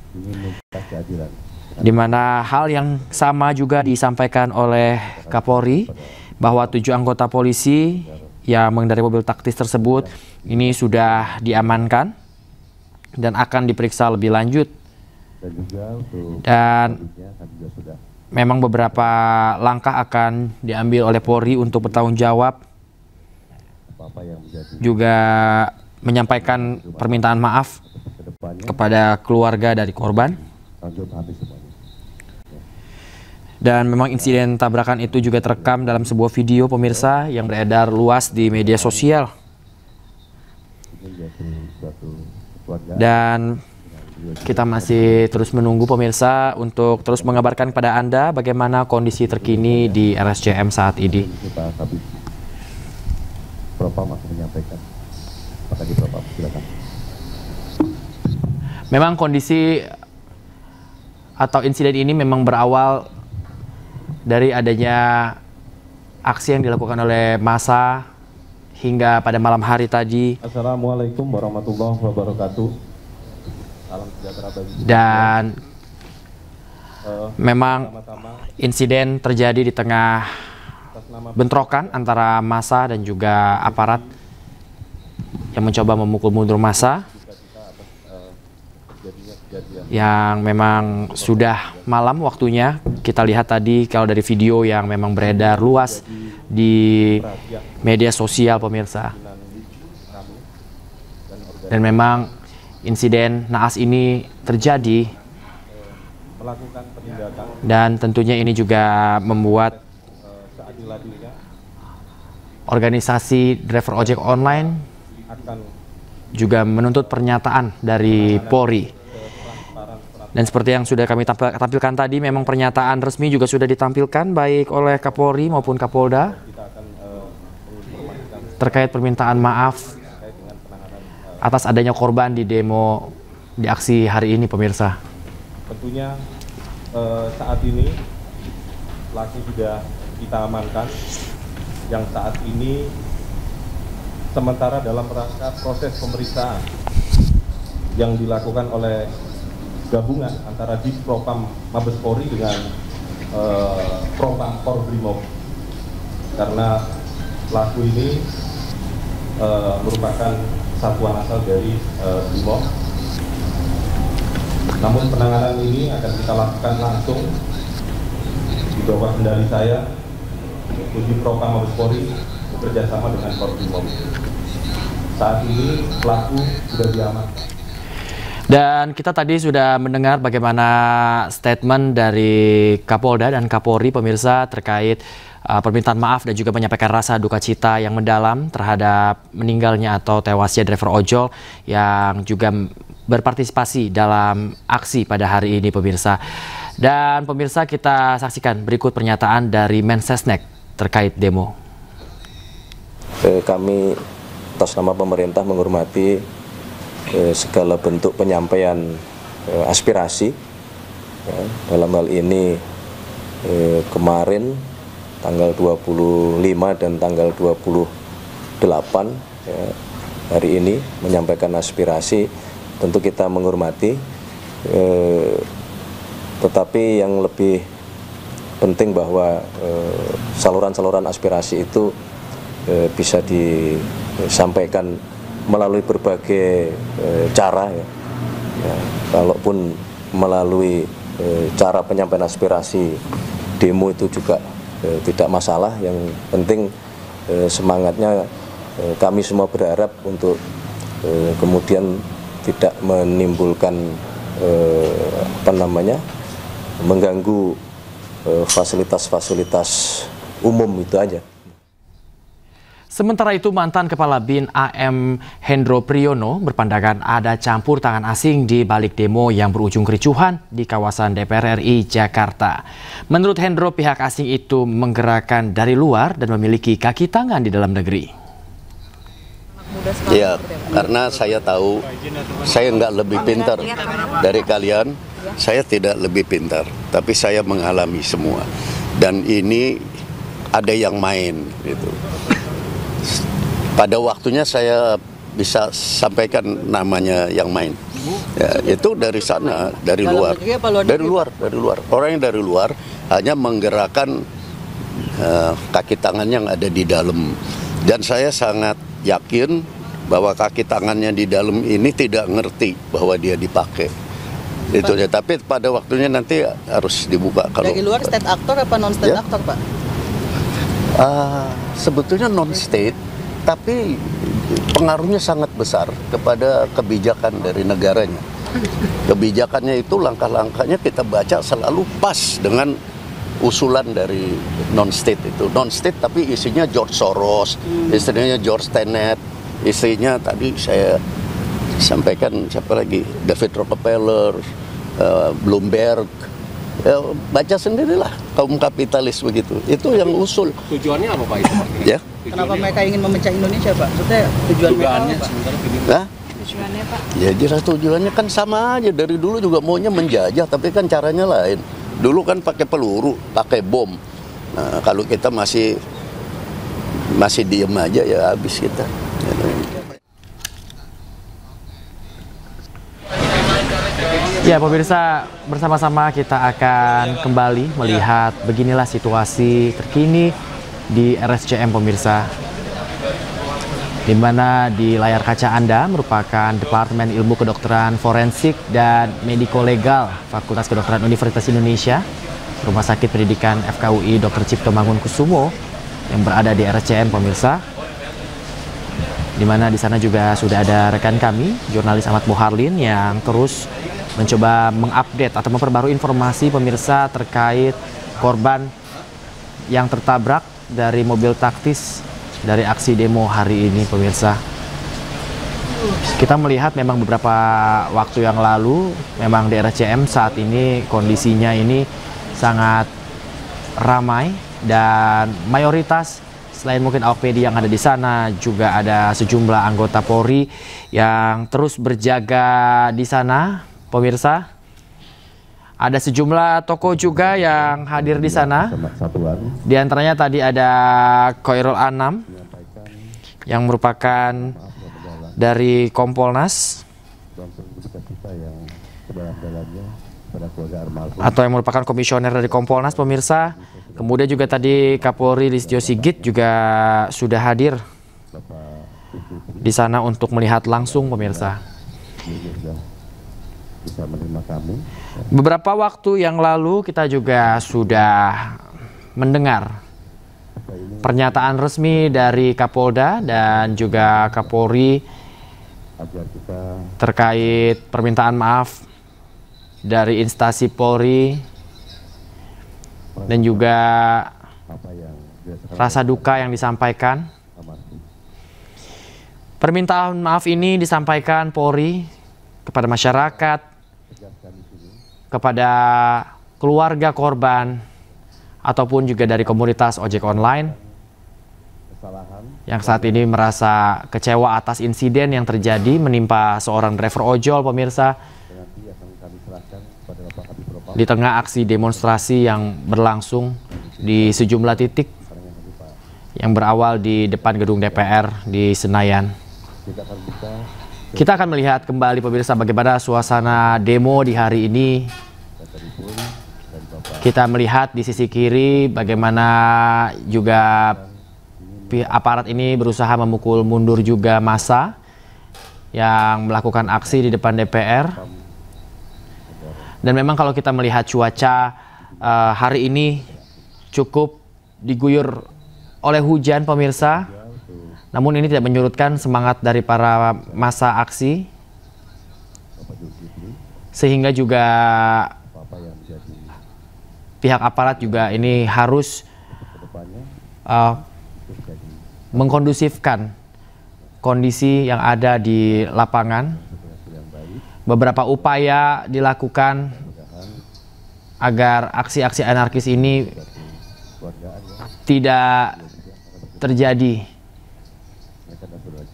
Di mana hal yang sama juga disampaikan oleh Kapolri bahwa 7 anggota polisi yang mengendarai mobil taktis tersebut ini sudah diamankan dan akan diperiksa lebih lanjut. Dan memang beberapa langkah akan diambil oleh Polri untuk bertanggung jawab, juga menyampaikan permintaan maaf kepada keluarga dari korban. Dan memang insiden tabrakan itu juga terekam dalam sebuah video pemirsa yang beredar luas di media sosial. Dan kita masih terus menunggu pemirsa untuk terus mengabarkan kepada Anda bagaimana kondisi terkini di RSCM saat ini. Memang kondisi atau insiden ini memang berawal dari adanya aksi yang dilakukan oleh massa hingga pada malam hari tadi. Assalamualaikum warahmatullahi wabarakatuh. Salam sejahtera bagi kita. Dan memang insiden terjadi di tengah bentrokan antara massa dan juga aparat yang mencoba memukul mundur massa, yang memang sudah malam waktunya. Kita lihat tadi kalau dari video yang memang beredar luas di media sosial pemirsa. Dan memang insiden naas ini terjadi dan tentunya ini juga membuat organisasi driver ojek online juga menuntut pernyataan dari Polri. Dan seperti yang sudah kami tampilkan tadi, memang pernyataan resmi juga sudah ditampilkan baik oleh Kapolri maupun Kapolda terkait permintaan maaf atas adanya korban di demo di aksi hari ini pemirsa. Tentunya saat ini pelaku sudah kita amankan, yang saat ini sementara dalam rangka proses pemeriksaan yang dilakukan oleh gabungan antara Dispropam Mabes Polri dengan Propam Korbrimob, karena pelaku ini merupakan satuan asal dari Brimob. Namun penanganan ini akan kita lakukan langsung di bawah kendali saya, yaitu Dispropam Mabes Polri bekerjasama dengan Korbrimob. Saat ini pelaku sudah diamankan. Dan kita tadi sudah mendengar bagaimana statement dari Kapolda dan Kapolri pemirsa terkait permintaan maaf dan juga menyampaikan rasa duka cita yang mendalam terhadap meninggalnya atau tewasnya driver ojol yang juga berpartisipasi dalam aksi pada hari ini pemirsa. Dan pemirsa, kita saksikan berikut pernyataan dari Mensesnek terkait demo. Kami atas nama pemerintah menghormati segala bentuk penyampaian aspirasi, ya, dalam hal ini kemarin tanggal 25 dan tanggal 28 ya, hari ini menyampaikan aspirasi. Tentu kita menghormati, tetapi yang lebih penting bahwa saluran-saluran aspirasi itu bisa disampaikan melalui berbagai cara ya. Ya, kalaupun melalui cara penyampaian aspirasi demo itu juga tidak masalah. Yang penting semangatnya kami semua berharap untuk kemudian tidak menimbulkan mengganggu fasilitas-fasilitas umum, itu aja. Sementara itu, mantan Kepala BIN AM Hendro Priyono berpandangan ada campur tangan asing di balik demo yang berujung kericuhan di kawasan DPR RI Jakarta. Menurut Hendro, pihak asing itu menggerakkan dari luar dan memiliki kaki tangan di dalam negeri. Ya, karena saya tahu saya nggak lebih pintar dari kalian, saya tidak lebih pintar, tapi saya mengalami semua. Dan ini ada yang main gitu. Pada waktunya saya bisa sampaikan namanya yang main. Ya, itu dari sana, dari luar. Dari luar. Orang yang dari luar hanya menggerakkan kaki tangan yang ada di dalam. Dan saya sangat yakin bahwa kaki tangannya di dalam ini tidak ngerti bahwa dia dipakai. Itu ya. Tapi pada waktunya nanti harus dibuka. Kalau dari luar state actor apa non state actor, Pak? Sebetulnya non state, tapi pengaruhnya sangat besar kepada kebijakan dari negaranya. Kebijakannya itu langkah-langkahnya kita baca selalu pas dengan usulan dari non-state itu. Non-state tapi isinya George Soros, isinya George Tenet, isinya tadi saya sampaikan siapa lagi, David Rockefeller, Bloomberg. Ya, baca sendirilah, kaum kapitalis begitu. Itu yang usul. Tujuannya apa Pak itu? Ya. Kenapa mereka ingin memecah Indonesia, Pak? Maksudnya tujuannya apa? Nah, tujuannya, Pak? Ya jelas tujuannya kan sama aja. Dari dulu juga maunya menjajah, tapi kan caranya lain. Dulu kan pakai peluru, pakai bom. Nah, kalau kita masih diem aja ya habis kita. Ya pemirsa, bersama-sama kita akan kembali melihat beginilah situasi terkini di RSCM pemirsa. Di mana di layar kaca Anda merupakan Departemen Ilmu Kedokteran Forensik dan Mediko Legal Fakultas Kedokteran Universitas Indonesia, Rumah Sakit Pendidikan FKUI Dr. Cipto Mangunkusumo yang berada di RSCM pemirsa. Di mana di sana juga sudah ada rekan kami, jurnalis Ahmad Muharlin yang terus mencoba mengupdate atau memperbarui informasi pemirsa terkait korban yang tertabrak dari mobil taktis dari aksi demo hari ini pemirsa. Kita melihat memang beberapa waktu yang lalu memang di RSCM saat ini kondisinya ini sangat ramai dan mayoritas selain mungkin awak media yang ada di sana juga ada sejumlah anggota Polri yang terus berjaga di sana. Pemirsa, ada sejumlah tokoh juga yang hadir di sana. Di antaranya tadi ada Khairul Anam yang merupakan dari Kompolnas atau yang merupakan komisioner dari Kompolnas pemirsa. Kemudian juga tadi Kapolri Listio Sigit juga sudah hadir di sana untuk melihat langsung pemirsa. Bisa menerima kami. Beberapa waktu yang lalu kita juga sudah mendengar pernyataan resmi dari Kapolda dan juga Kapolri terkait permintaan maaf dari instansi Polri dan juga rasa duka yang disampaikan. Permintaan maaf ini disampaikan Polri kepada masyarakat, kepada keluarga korban, ataupun juga dari komunitas ojek online yang saat ini merasa kecewa atas insiden yang terjadi menimpa seorang driver ojol pemirsa di tengah aksi demonstrasi yang berlangsung di sejumlah titik yang berawal di depan gedung DPR di Senayan. Kita akan melihat kembali pemirsa bagaimana suasana demo di hari ini. Kita melihat di sisi kiri bagaimana juga aparat ini berusaha memukul mundur juga massa yang melakukan aksi di depan DPR. Dan memang kalau kita melihat cuaca hari ini cukup diguyur oleh hujan pemirsa. Namun ini tidak menyurutkan semangat dari para massa aksi. Sehingga juga pihak aparat juga ini harus mengkondusifkan kondisi yang ada di lapangan. Beberapa upaya dilakukan agar aksi-aksi anarkis ini tidak terjadi.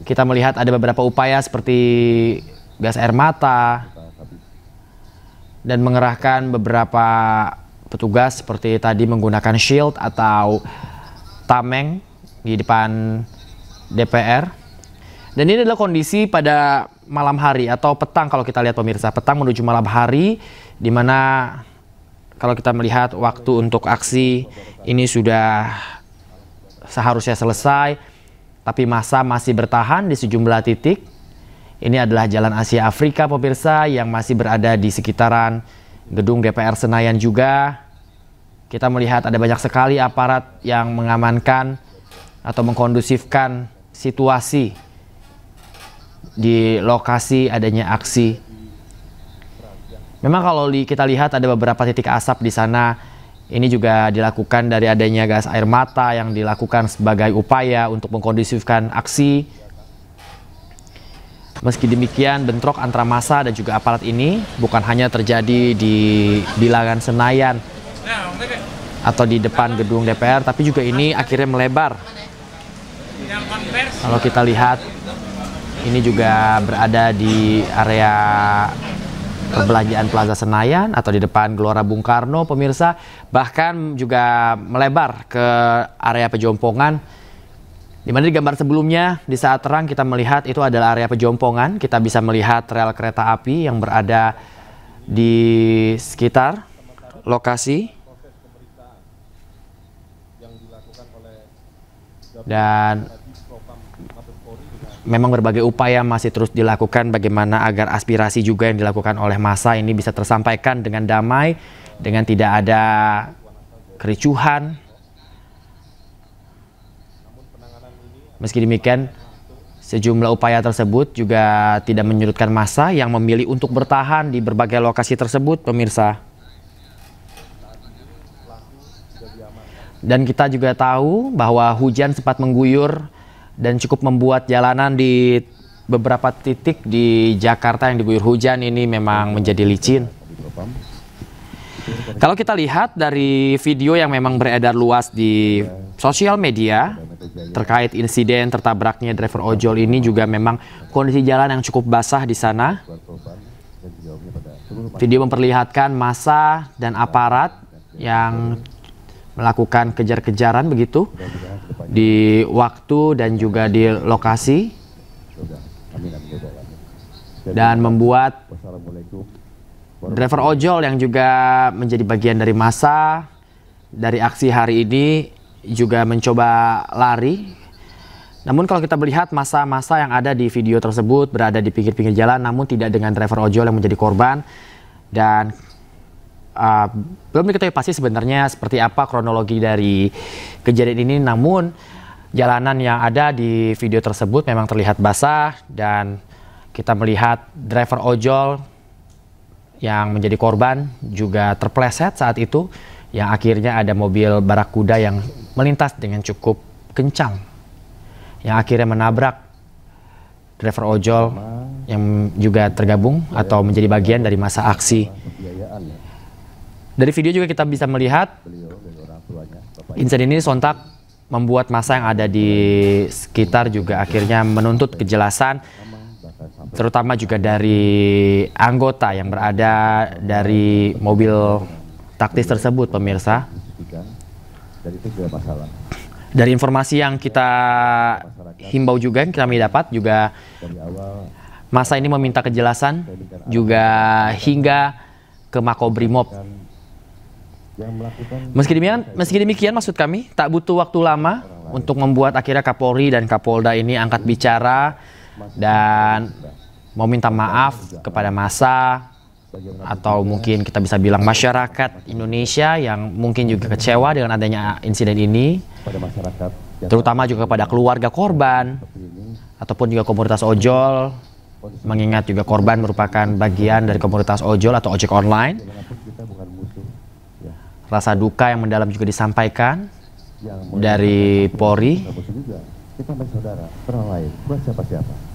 Kita melihat ada beberapa upaya seperti gas air mata dan mengerahkan beberapa petugas seperti tadi menggunakan shield atau tameng di depan DPR. Dan ini adalah kondisi pada malam hari atau petang kalau kita lihat pemirsa, petang menuju malam hari, di mana kalau kita melihat waktu untuk aksi ini sudah seharusnya selesai, tapi massa masih bertahan di sejumlah titik. Ini adalah Jalan Asia Afrika pemirsa yang masih berada di sekitaran gedung DPR Senayan juga. Kita melihat ada banyak sekali aparat yang mengamankan atau mengkondusifkan situasi di lokasi adanya aksi. Memang kalau kita lihat ada beberapa titik asap di sana. Ini juga dilakukan dari adanya gas air mata yang dilakukan sebagai upaya untuk mengkondusifkan aksi. Meski demikian, bentrok antara massa dan juga aparat ini bukan hanya terjadi di bilangan Senayan atau di depan gedung DPR, tapi juga ini akhirnya melebar. Kalau kita lihat, ini juga berada di area perbelanjaan Plaza Senayan atau di depan Gelora Bung Karno, pemirsa. Bahkan juga melebar ke area Pejompongan. Di mana di gambar sebelumnya, di saat terang kita melihat itu adalah area Pejompongan. Kita bisa melihat rel kereta api yang berada di sekitar lokasi. Dan memang berbagai upaya masih terus dilakukan bagaimana agar aspirasi juga yang dilakukan oleh massa ini bisa tersampaikan dengan damai, dengan tidak ada kericuhan. Meski demikian, sejumlah upaya tersebut juga tidak menyurutkan massa yang memilih untuk bertahan di berbagai lokasi tersebut, pemirsa. Dan kita juga tahu bahwa hujan sempat mengguyur dan cukup membuat jalanan di beberapa titik di Jakarta yang diguyur hujan ini memang menjadi licin. Kalau kita lihat dari video yang memang beredar luas di sosial media terkait insiden tertabraknya driver ojol ini, juga memang kondisi jalan yang cukup basah di sana. Video memperlihatkan massa dan aparat yang melakukan kejar-kejaran begitu di waktu dan juga di lokasi, dan membuat driver ojol yang juga menjadi bagian dari massa dari aksi hari ini juga mencoba lari. Namun kalau kita melihat massa-massa yang ada di video tersebut berada di pinggir-pinggir jalan, namun tidak dengan driver ojol yang menjadi korban. Dan belum diketahui pasti sebenarnya seperti apa kronologi dari kejadian ini, namun jalanan yang ada di video tersebut memang terlihat basah dan kita melihat driver ojol yang menjadi korban juga terpleset saat itu, yang akhirnya ada mobil barakuda yang melintas dengan cukup kencang yang akhirnya menabrak driver ojol yang juga tergabung atau menjadi bagian dari massa aksi. Dari video juga kita bisa melihat insiden ini sontak membuat massa yang ada di sekitar juga akhirnya menuntut kejelasan, terutama juga dari anggota yang berada dari mobil taktis tersebut, pemirsa. Dari informasi yang kita himbau juga, yang kami dapat juga, massa ini meminta kejelasan juga hingga ke Makobrimob. Meski demikian maksud kami tak butuh waktu lama untuk membuat akhirnya Kapolri dan Kapolda ini angkat bicara dan mau minta maaf kepada massa atau mungkin kita bisa bilang masyarakat Indonesia yang mungkin juga kecewa dengan adanya insiden ini, terutama juga kepada keluarga korban ataupun juga komunitas ojol, mengingat juga korban merupakan bagian dari komunitas ojol atau ojek online. Rasa duka yang mendalam juga disampaikan dari Polri.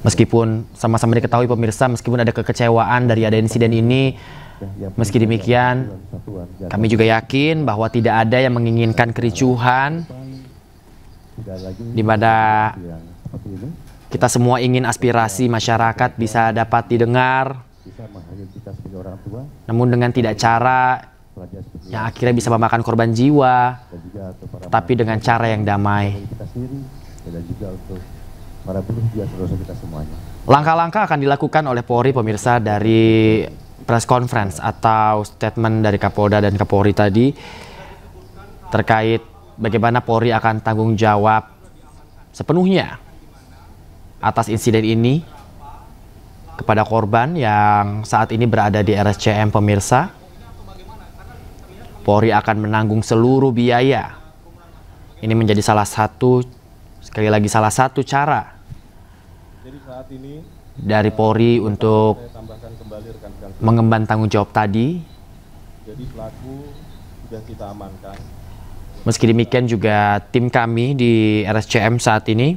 Meskipun sama-sama diketahui pemirsa, meskipun ada kekecewaan dari ada insiden ini, meski demikian kami juga yakin bahwa tidak ada yang menginginkan kericuhan, di mana kita semua ingin aspirasi masyarakat bisa dapat didengar, namun dengan tidak cara yang akhirnya bisa memakan korban jiwa, tetapi dengan cara yang damai. Langkah-langkah akan dilakukan oleh Polri pemirsa dari press conference atau statement dari Kapolda dan Kapolri tadi terkait bagaimana Polri akan tanggung jawab sepenuhnya atas insiden ini kepada korban yang saat ini berada di RSCM pemirsa. Polri akan menanggung seluruh biaya. Ini menjadi salah satu, sekali lagi salah satu cara dari Polri untuk mengemban tanggung jawab tadi. Jadi pelaku sudah kita amankan. Meski demikian juga tim kami di RSCM saat ini,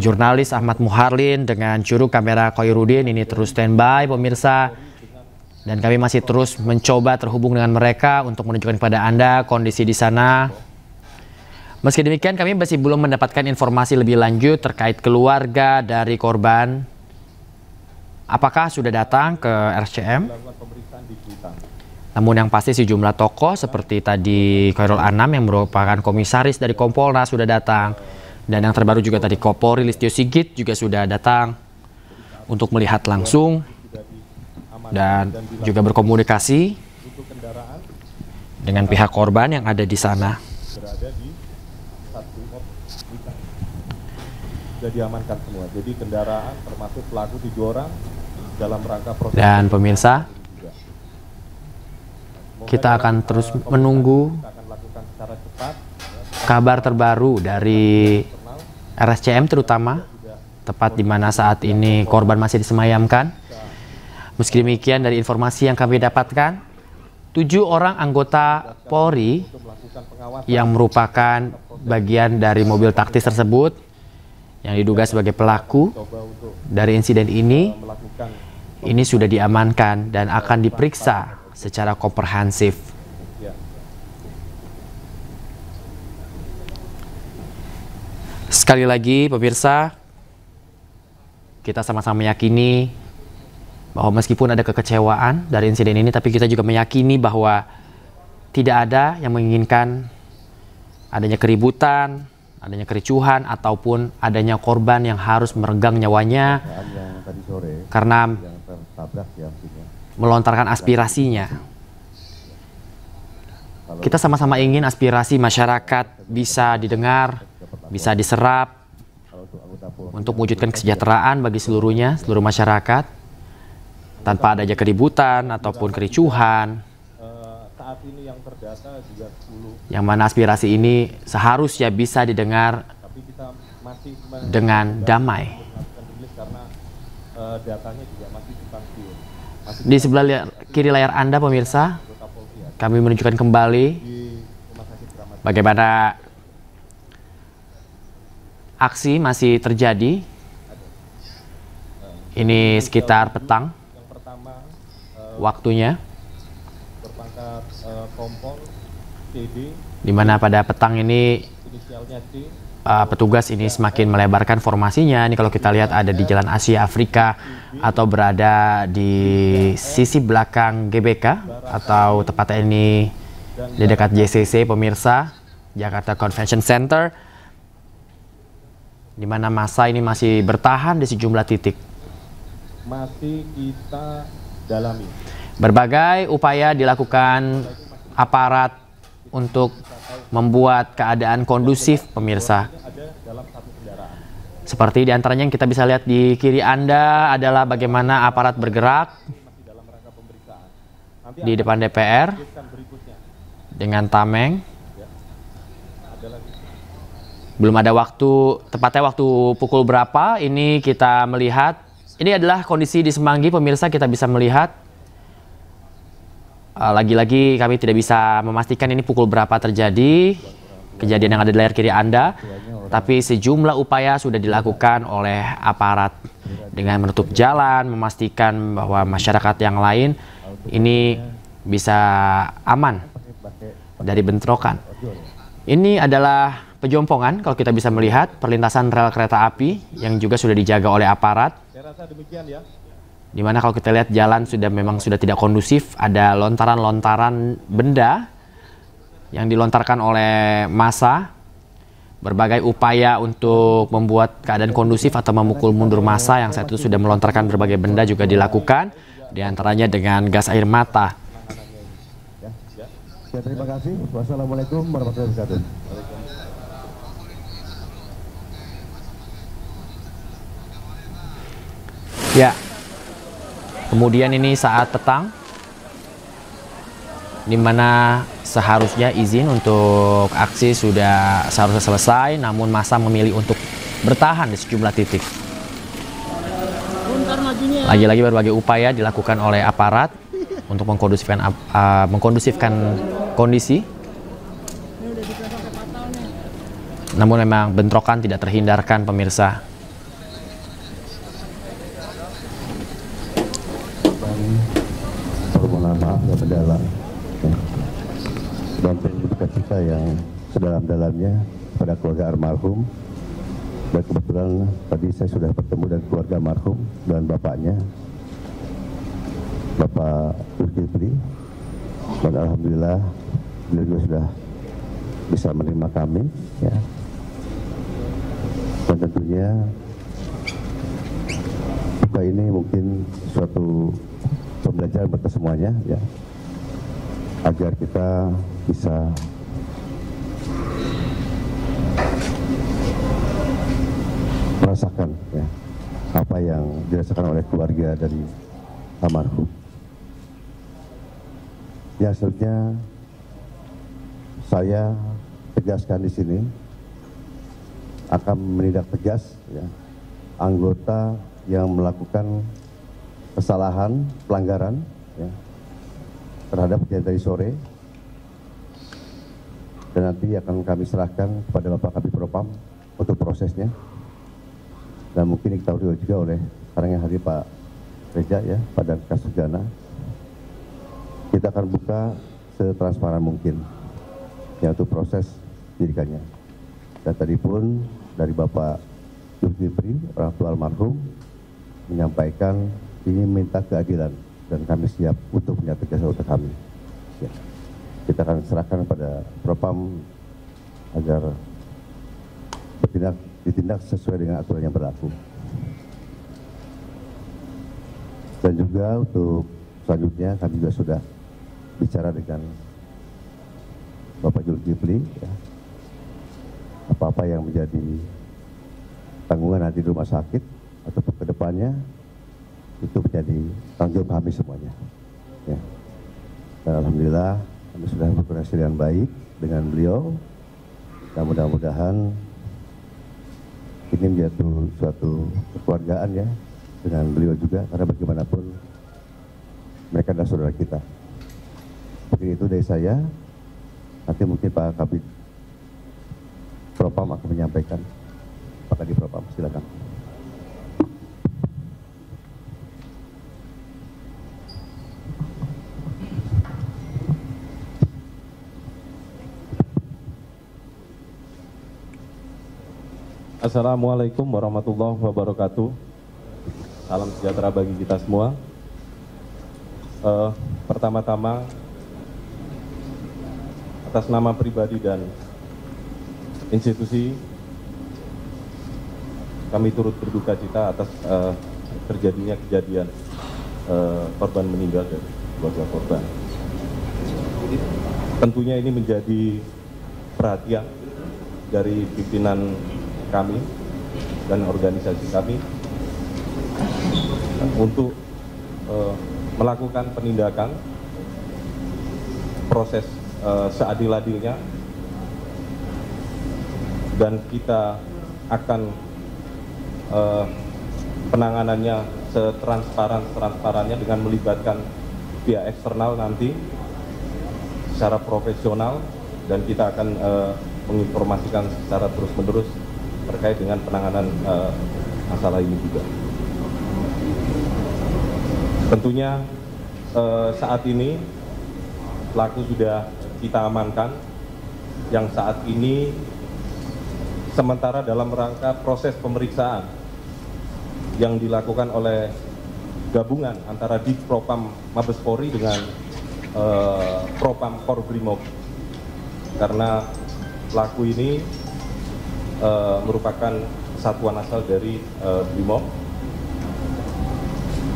jurnalis Ahmad Muharlin dengan juru kamera Koirudin ini terus standby pemirsa. Dan kami masih terus mencoba terhubung dengan mereka untuk menunjukkan kepada Anda kondisi di sana. Meski demikian kami masih belum mendapatkan informasi lebih lanjut terkait keluarga dari korban. Apakah sudah datang ke RSCM? Namun yang pasti sejumlah tokoh seperti tadi Khairul Anam yang merupakan komisaris dari Kompolnas sudah datang. Dan yang terbaru juga tadi Kapolri Listio Sigit juga sudah datang untuk melihat langsung dan juga berkomunikasi dengan pihak korban yang ada di sana. Sudah diamankan semua. Jadi kendaraan termasuk pelaku 7 orang dalam rangka proses. Dan pemirsa, kita akan terus menunggu kabar terbaru dari RSCM terutama, tepat di mana saat ini korban masih disemayamkan. Meski demikian dari informasi yang kami dapatkan, 7 orang anggota Polri yang merupakan bagian dari mobil taktis tersebut yang diduga sebagai pelaku dari insiden ini sudah diamankan dan akan diperiksa secara komprehensif. Sekali lagi pemirsa, kita sama-sama meyakini bahwa meskipun ada kekecewaan dari insiden ini, tapi kita juga meyakini bahwa tidak ada yang menginginkan adanya keributan, adanya kericuhan, ataupun adanya korban yang harus meregang nyawanya karena melontarkan aspirasinya. Kita sama-sama ingin aspirasi masyarakat bisa didengar, bisa diserap untuk mewujudkan kesejahteraan bagi seluruhnya, seluruh masyarakat, tanpa adanya keributan ataupun kericuhan. Saat ini yang terdata juga 10. Yang mana aspirasi ini seharusnya bisa didengar dengan damai. Karena datanya juga masih simpang siur. Di sebelah kiri layar Anda pemirsa, kami menunjukkan kembali bagaimana aksi masih terjadi. Ini sekitar petang waktunya, di mana pada petang ini petugas ini semakin melebarkan formasinya. Ini kalau kita lihat ada di Jalan Asia Afrika atau berada di sisi belakang GBK atau tepatnya ini di dekat JCC pemirsa, Jakarta Convention Center, di mana massa ini masih bertahan di sejumlah titik. Masih kita dalami. Berbagai upaya dilakukan aparat untuk membuat keadaan kondusif pemirsa. Seperti diantaranya yang kita bisa lihat di kiri Anda adalah bagaimana aparat bergerak di depan DPR dengan tameng. Belum ada waktu, tepatnya waktu pukul berapa ini kita melihat. Ini adalah kondisi di Semanggi, pemirsa, kita bisa melihat. Lagi-lagi kami tidak bisa memastikan ini pukul berapa terjadi kejadian yang ada di layar kiri Anda. Tapi sejumlah upaya sudah dilakukan oleh aparat dengan menutup jalan, memastikan bahwa masyarakat yang lain ini bisa aman dari bentrokan. Ini adalah Pejompongan, kalau kita bisa melihat perlintasan rel kereta api yang juga sudah dijaga oleh aparat. Dimana kalau kita lihat jalan memang sudah tidak kondusif, ada lontaran-lontaran benda yang dilontarkan oleh massa. Berbagai upaya untuk membuat keadaan kondusif atau memukul mundur massa yang saat itu sudah melontarkan berbagai benda juga dilakukan, diantaranya dengan gas air mata. Ya, terima kasih. Wassalamualaikum warahmatullahi wabarakatuh. Ya, kemudian ini saat petang, di mana seharusnya izin untuk aksi sudah seharusnya selesai, namun massa memilih untuk bertahan di sejumlah titik. Lagi-lagi berbagai upaya dilakukan oleh aparat untuk mengkondusifkan kondisi. Namun memang bentrokan tidak terhindarkan, pemirsa. Permohonan maaf yang mendalam dan duka cita yang sedalam-dalamnya pada keluarga almarhum. Dan kebetulan tadi saya sudah bertemu dengan keluarga almarhum dan bapaknya, Bapak Zulkifli, dan alhamdulillah beliau juga sudah bisa menerima kami, ya. Dan tentunya duka ini mungkin suatu pembelajaran buat kita semuanya, ya, agar kita bisa merasakan, ya, apa yang dirasakan oleh keluarga dari almarhum. Ya, selanjutnya saya tegaskan di sini akan menindak tegas, ya, anggota yang melakukan kesalahan, pelanggaran, ya, terhadap kejadian tadi sore, dan nanti akan kami serahkan kepada Bapak Kabid Propam untuk prosesnya. Dan mungkin diketahui juga oleh sekarang yang hadir Pak Reja, ya, pada kasus Gana. Kita akan buka setransparan mungkin, ya, untuk proses penyidikannya. Dan tadi pun dari Bapak Zulkifli, orang tua almarhum, menyampaikan ingin minta keadilan, dan kami siap untuk menyatakan jasa kami. Ya. Kita akan serahkan pada Propam agar ditindak sesuai dengan aturan yang berlaku. Dan juga untuk selanjutnya kami juga sudah bicara dengan Bapak Zulkifli, ya, apa-apa yang menjadi tanggungan nanti di rumah sakit ataupun ke depannya itu menjadi tanggung jawab kami semuanya, ya. Dan alhamdulillah kami sudah berkoordinasi dengan baik dengan beliau, dan mudah-mudahan ini menjadi suatu kekeluargaan, ya, dengan beliau juga, karena bagaimanapun mereka adalah saudara kita. Mungkin itu dari saya. Nanti mungkin Pak Kabid Propam akan menyampaikan. Pak Kabid Propam, silakan. Assalamualaikum warahmatullahi wabarakatuh. Salam sejahtera bagi kita semua. Pertama-tama, atas nama pribadi dan institusi, kami turut berduka cita atas terjadinya kejadian korban meninggal dan keluarga korban. Tentunya ini menjadi perhatian dari pimpinan kami dan organisasi kami untuk melakukan penindakan proses seadil-adilnya, dan kita akan penanganannya setransparannya dengan melibatkan pihak eksternal nanti secara profesional, dan kita akan menginformasikan secara terus-menerus terkait dengan penanganan masalah ini juga. Tentunya saat ini pelaku sudah kita amankan, yang saat ini sementara dalam rangka proses pemeriksaan yang dilakukan oleh gabungan antara Divpropam Mabes Polri dengan Propam Korbrimob, karena pelaku ini merupakan satuan asal dari Brimob.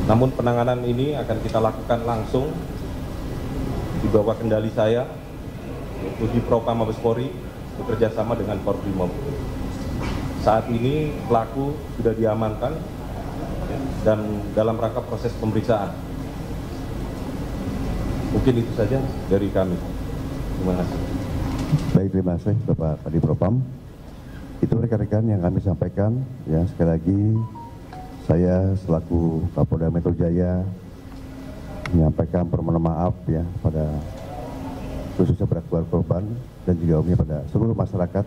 Namun penanganan ini akan kita lakukan langsung di bawah kendali saya, yaitu Divpropam Mabes Polri bekerja sama dengan Korbrimob. Saat ini pelaku sudah diamankan dan dalam rangka proses pemeriksaan. Mungkin itu saja dari kami. Terima kasih. Baik, terima kasih Bapak Kadipropam. Itu rekan-rekan yang kami sampaikan. Ya, sekali lagi saya selaku Kapolda Metro Jaya menyampaikan permohonan maaf ya pada khususnya pada keluarga korban dan juga umumnya pada seluruh masyarakat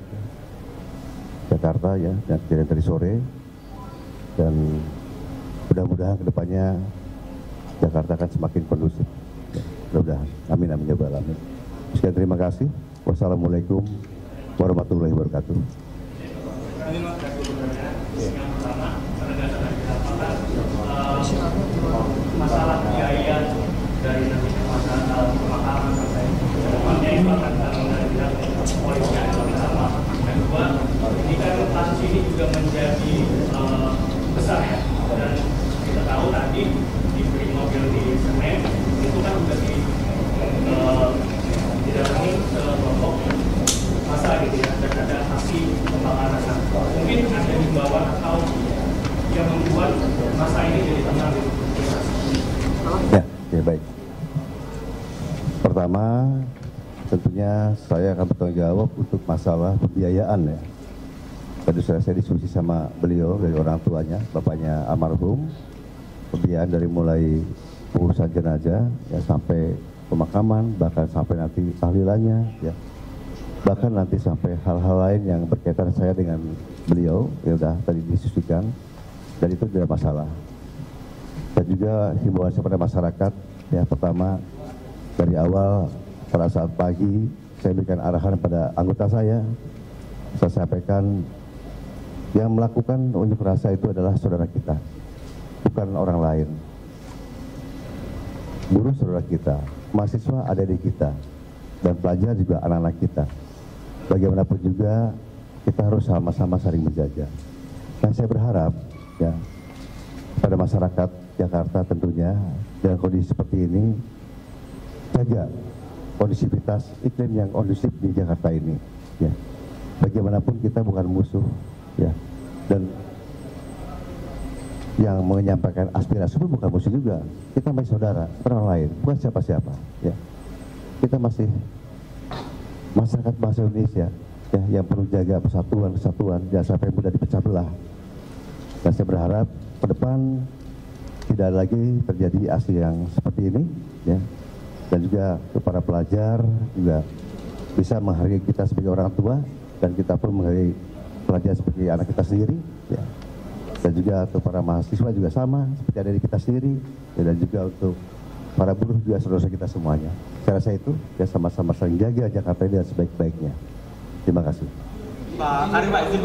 Jakarta ya, dan kejadian tadi sore, dan mudah-mudahan kedepannya Jakarta akan semakin kondusif. Ya, mudah-mudahan. Amin, amin, ya rabbal alamin. Sekian, terima kasih. Wassalamualaikum warahmatullahi wabarakatuh. Masalah biaya dari nanti masalah pemakaman sampai kedepannya itu akan dari pihak kepolisian bersama. Dan kedua, ini kan kasus ini juga menjadi besar ya, dan kita tahu tadi di mobil di Senen itu kan sudah didatangi kelompok masa gitu ya, dan ada aksi pembakaran. Mungkin ada himbauan atau yang membuat masa ini jadi tenang gitu. Ya, baik. Pertama, tentunya saya akan bertanggung jawab untuk masalah pembiayaan ya. Tadi sudah saya diskusi sama beliau dari orang tuanya, bapaknya almarhum, pembiayaan dari mulai pengurusan jenazah ya sampai pemakaman, bahkan sampai nanti tahlilannya ya, bahkan nanti sampai hal-hal lain yang berkaitan saya dengan beliau ya udah tadi diskusikan, dan itu tidak masalah. Dan juga himbauan kepada masyarakat ya, pertama dari awal pada saat pagi saya berikan arahan pada anggota saya sampaikan yang melakukan unjuk rasa itu adalah saudara kita, bukan orang lain. Buruh saudara kita, mahasiswa adik-adik kita, dan pelajar juga anak-anak kita. Bagaimanapun juga kita harus sama-sama saling menjaga. Nah, saya berharap ya pada masyarakat Jakarta tentunya dalam kondisi seperti ini jaga kondisivitas iklim yang kondusif di Jakarta ini ya. Bagaimanapun kita bukan musuh ya, dan yang menyampaikan aspirasi pun bukan musuh juga. Kita masih saudara, orang lain, bukan siapa-siapa ya. Kita masih masyarakat bangsa Indonesia ya, yang perlu jaga kesatuan, jangan sampai mudah dipecah belah. Dan saya berharap ke depan tidak lagi terjadi aksi yang seperti ini ya, dan juga para pelajar juga bisa menghargai kita sebagai orang tua, dan kita pun menghargai pelajar sebagai anak kita sendiri ya. Dan juga untuk para mahasiswa juga sama seperti adik kita sendiri ya, dan juga untuk para buruh juga saudara kita semuanya. Saya rasa itu ya, sama-sama saling jaga Jakarta ini dengan sebaik-baiknya. Terima kasih. Pak Ari, Pak izin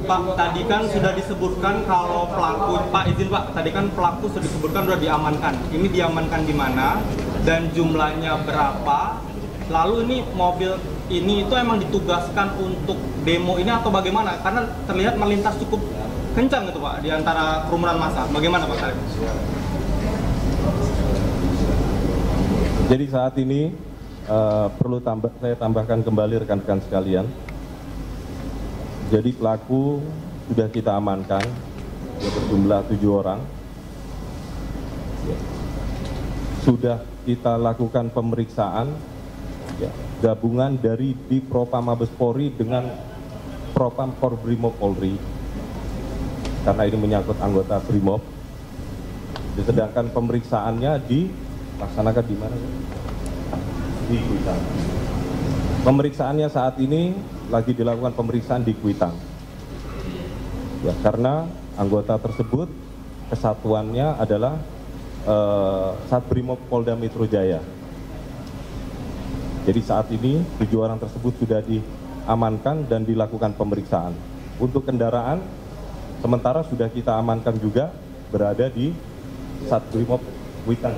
Pak, tadi kan sudah disebutkan kalau pelaku, Pak izin Pak, tadi kan pelaku sudah disebutkan sudah diamankan. Ini diamankan di mana dan jumlahnya berapa? Lalu ini mobil ini itu emang ditugaskan untuk demo ini atau bagaimana? Karena terlihat melintas cukup kencang gitu Pak di antara kerumunan massa. Bagaimana Pak Ari? Jadi saat ini perlu saya tambahkan kembali rekan-rekan sekalian. Jadi pelaku sudah kita amankan, ya, berjumlah 7 orang. Ya. Sudah kita lakukan pemeriksaan ya, gabungan dari di Propam Mabes Polri dengan Propam Korbrimob Polri, karena ini menyangkut anggota Brimob. Sedangkan pemeriksaannya dilaksanakan di mana? Di Kuitang. Pemeriksaannya saat ini lagi dilakukan pemeriksaan di Kuitang. Ya, karena anggota tersebut kesatuannya adalah Satbrimob Polda Metro Jaya. Jadi saat ini 7 orang tersebut sudah diamankan dan dilakukan pemeriksaan. Untuk kendaraan sementara sudah kita amankan juga berada di Satbrimob Kuitang.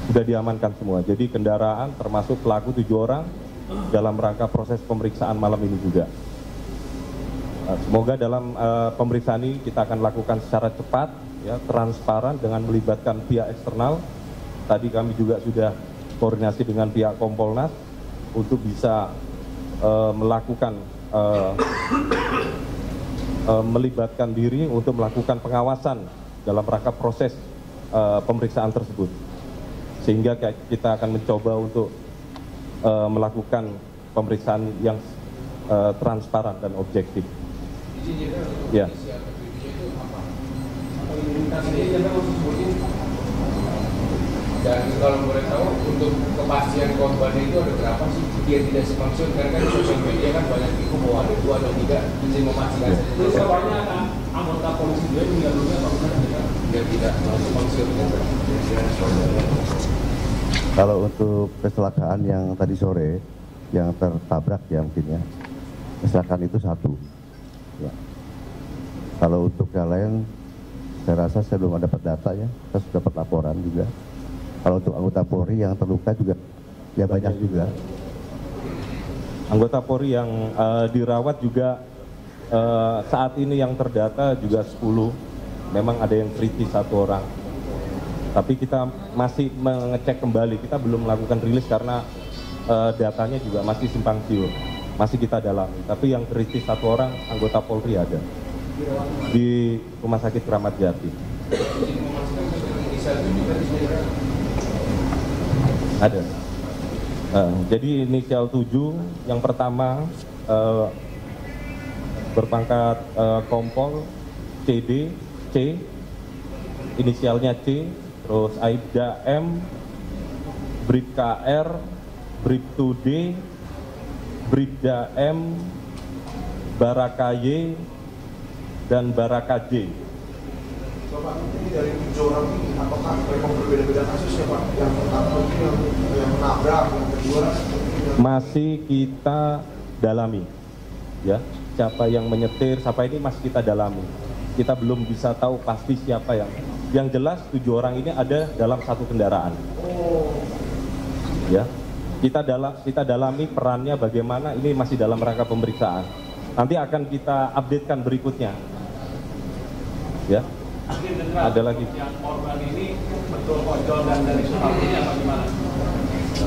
Sudah diamankan semua. Jadi kendaraan termasuk pelaku 7 orang dalam rangka proses pemeriksaan malam ini juga. Semoga dalam pemeriksaan ini kita akan lakukan secara cepat, ya, transparan dengan melibatkan pihak eksternal. Tadi kami juga sudah koordinasi dengan pihak Kompolnas untuk bisa melakukan melibatkan diri untuk melakukan pengawasan dalam rangka proses pemeriksaan tersebut, sehingga kita akan mencoba untuk melakukan pemeriksaan yang transparan dan objektif. Ya. Dan kalau boleh tahu untuk kepastian korban itu ada berapa sih dia tidak semaksud, karena kan di sosial media kan banyak info bahwa ada 2 atau 3 izin memastikan saja. Terus kabarnya akan anggota polisi dia meninggal dunia apa benar dia tidak semaksud? Kalau untuk kecelakaan yang tadi sore yang tertabrak ya mungkin ya, kecelakaan itu 1. Ya. Kalau untuk yang lain, saya rasa saya belum dapat data ya, saya sudah dapat laporan juga. Kalau untuk anggota Polri yang terluka juga, ya banyak juga. Anggota Polri yang dirawat juga saat ini yang terdata juga 10. Memang ada yang kritis 1 orang. Tapi kita masih mengecek kembali, kita belum melakukan rilis karena datanya juga masih simpang siur. Masih kita dalami, tapi yang kritis 1 orang anggota Polri ada di Rumah Sakit Kramat Jati. Ada. Jadi inisial 7, yang pertama berpangkat Kompol CD, C, inisialnya C, terus Aibda M, Bribka R, Bribtu D, Bribda M, Baraka Y, dan Baraka J. Bapak, ini dari 7 orang ini, apakah mereka berbeda-beda kasus ya Pak? Yang pertama yang menabrak, yang kedua masih kita dalami, ya. Siapa yang menyetir, siapa ini masih kita dalami. Kita belum bisa tahu pasti siapa yang jelas 7 orang ini ada dalam satu kendaraan. Ya. Kita dalami perannya bagaimana, ini masih dalam rangka pemeriksaan. Nanti akan kita updatekan berikutnya. Ya. Ada lagi. Yang korban ini betul ojol dan dari Sukabumi apa gimana?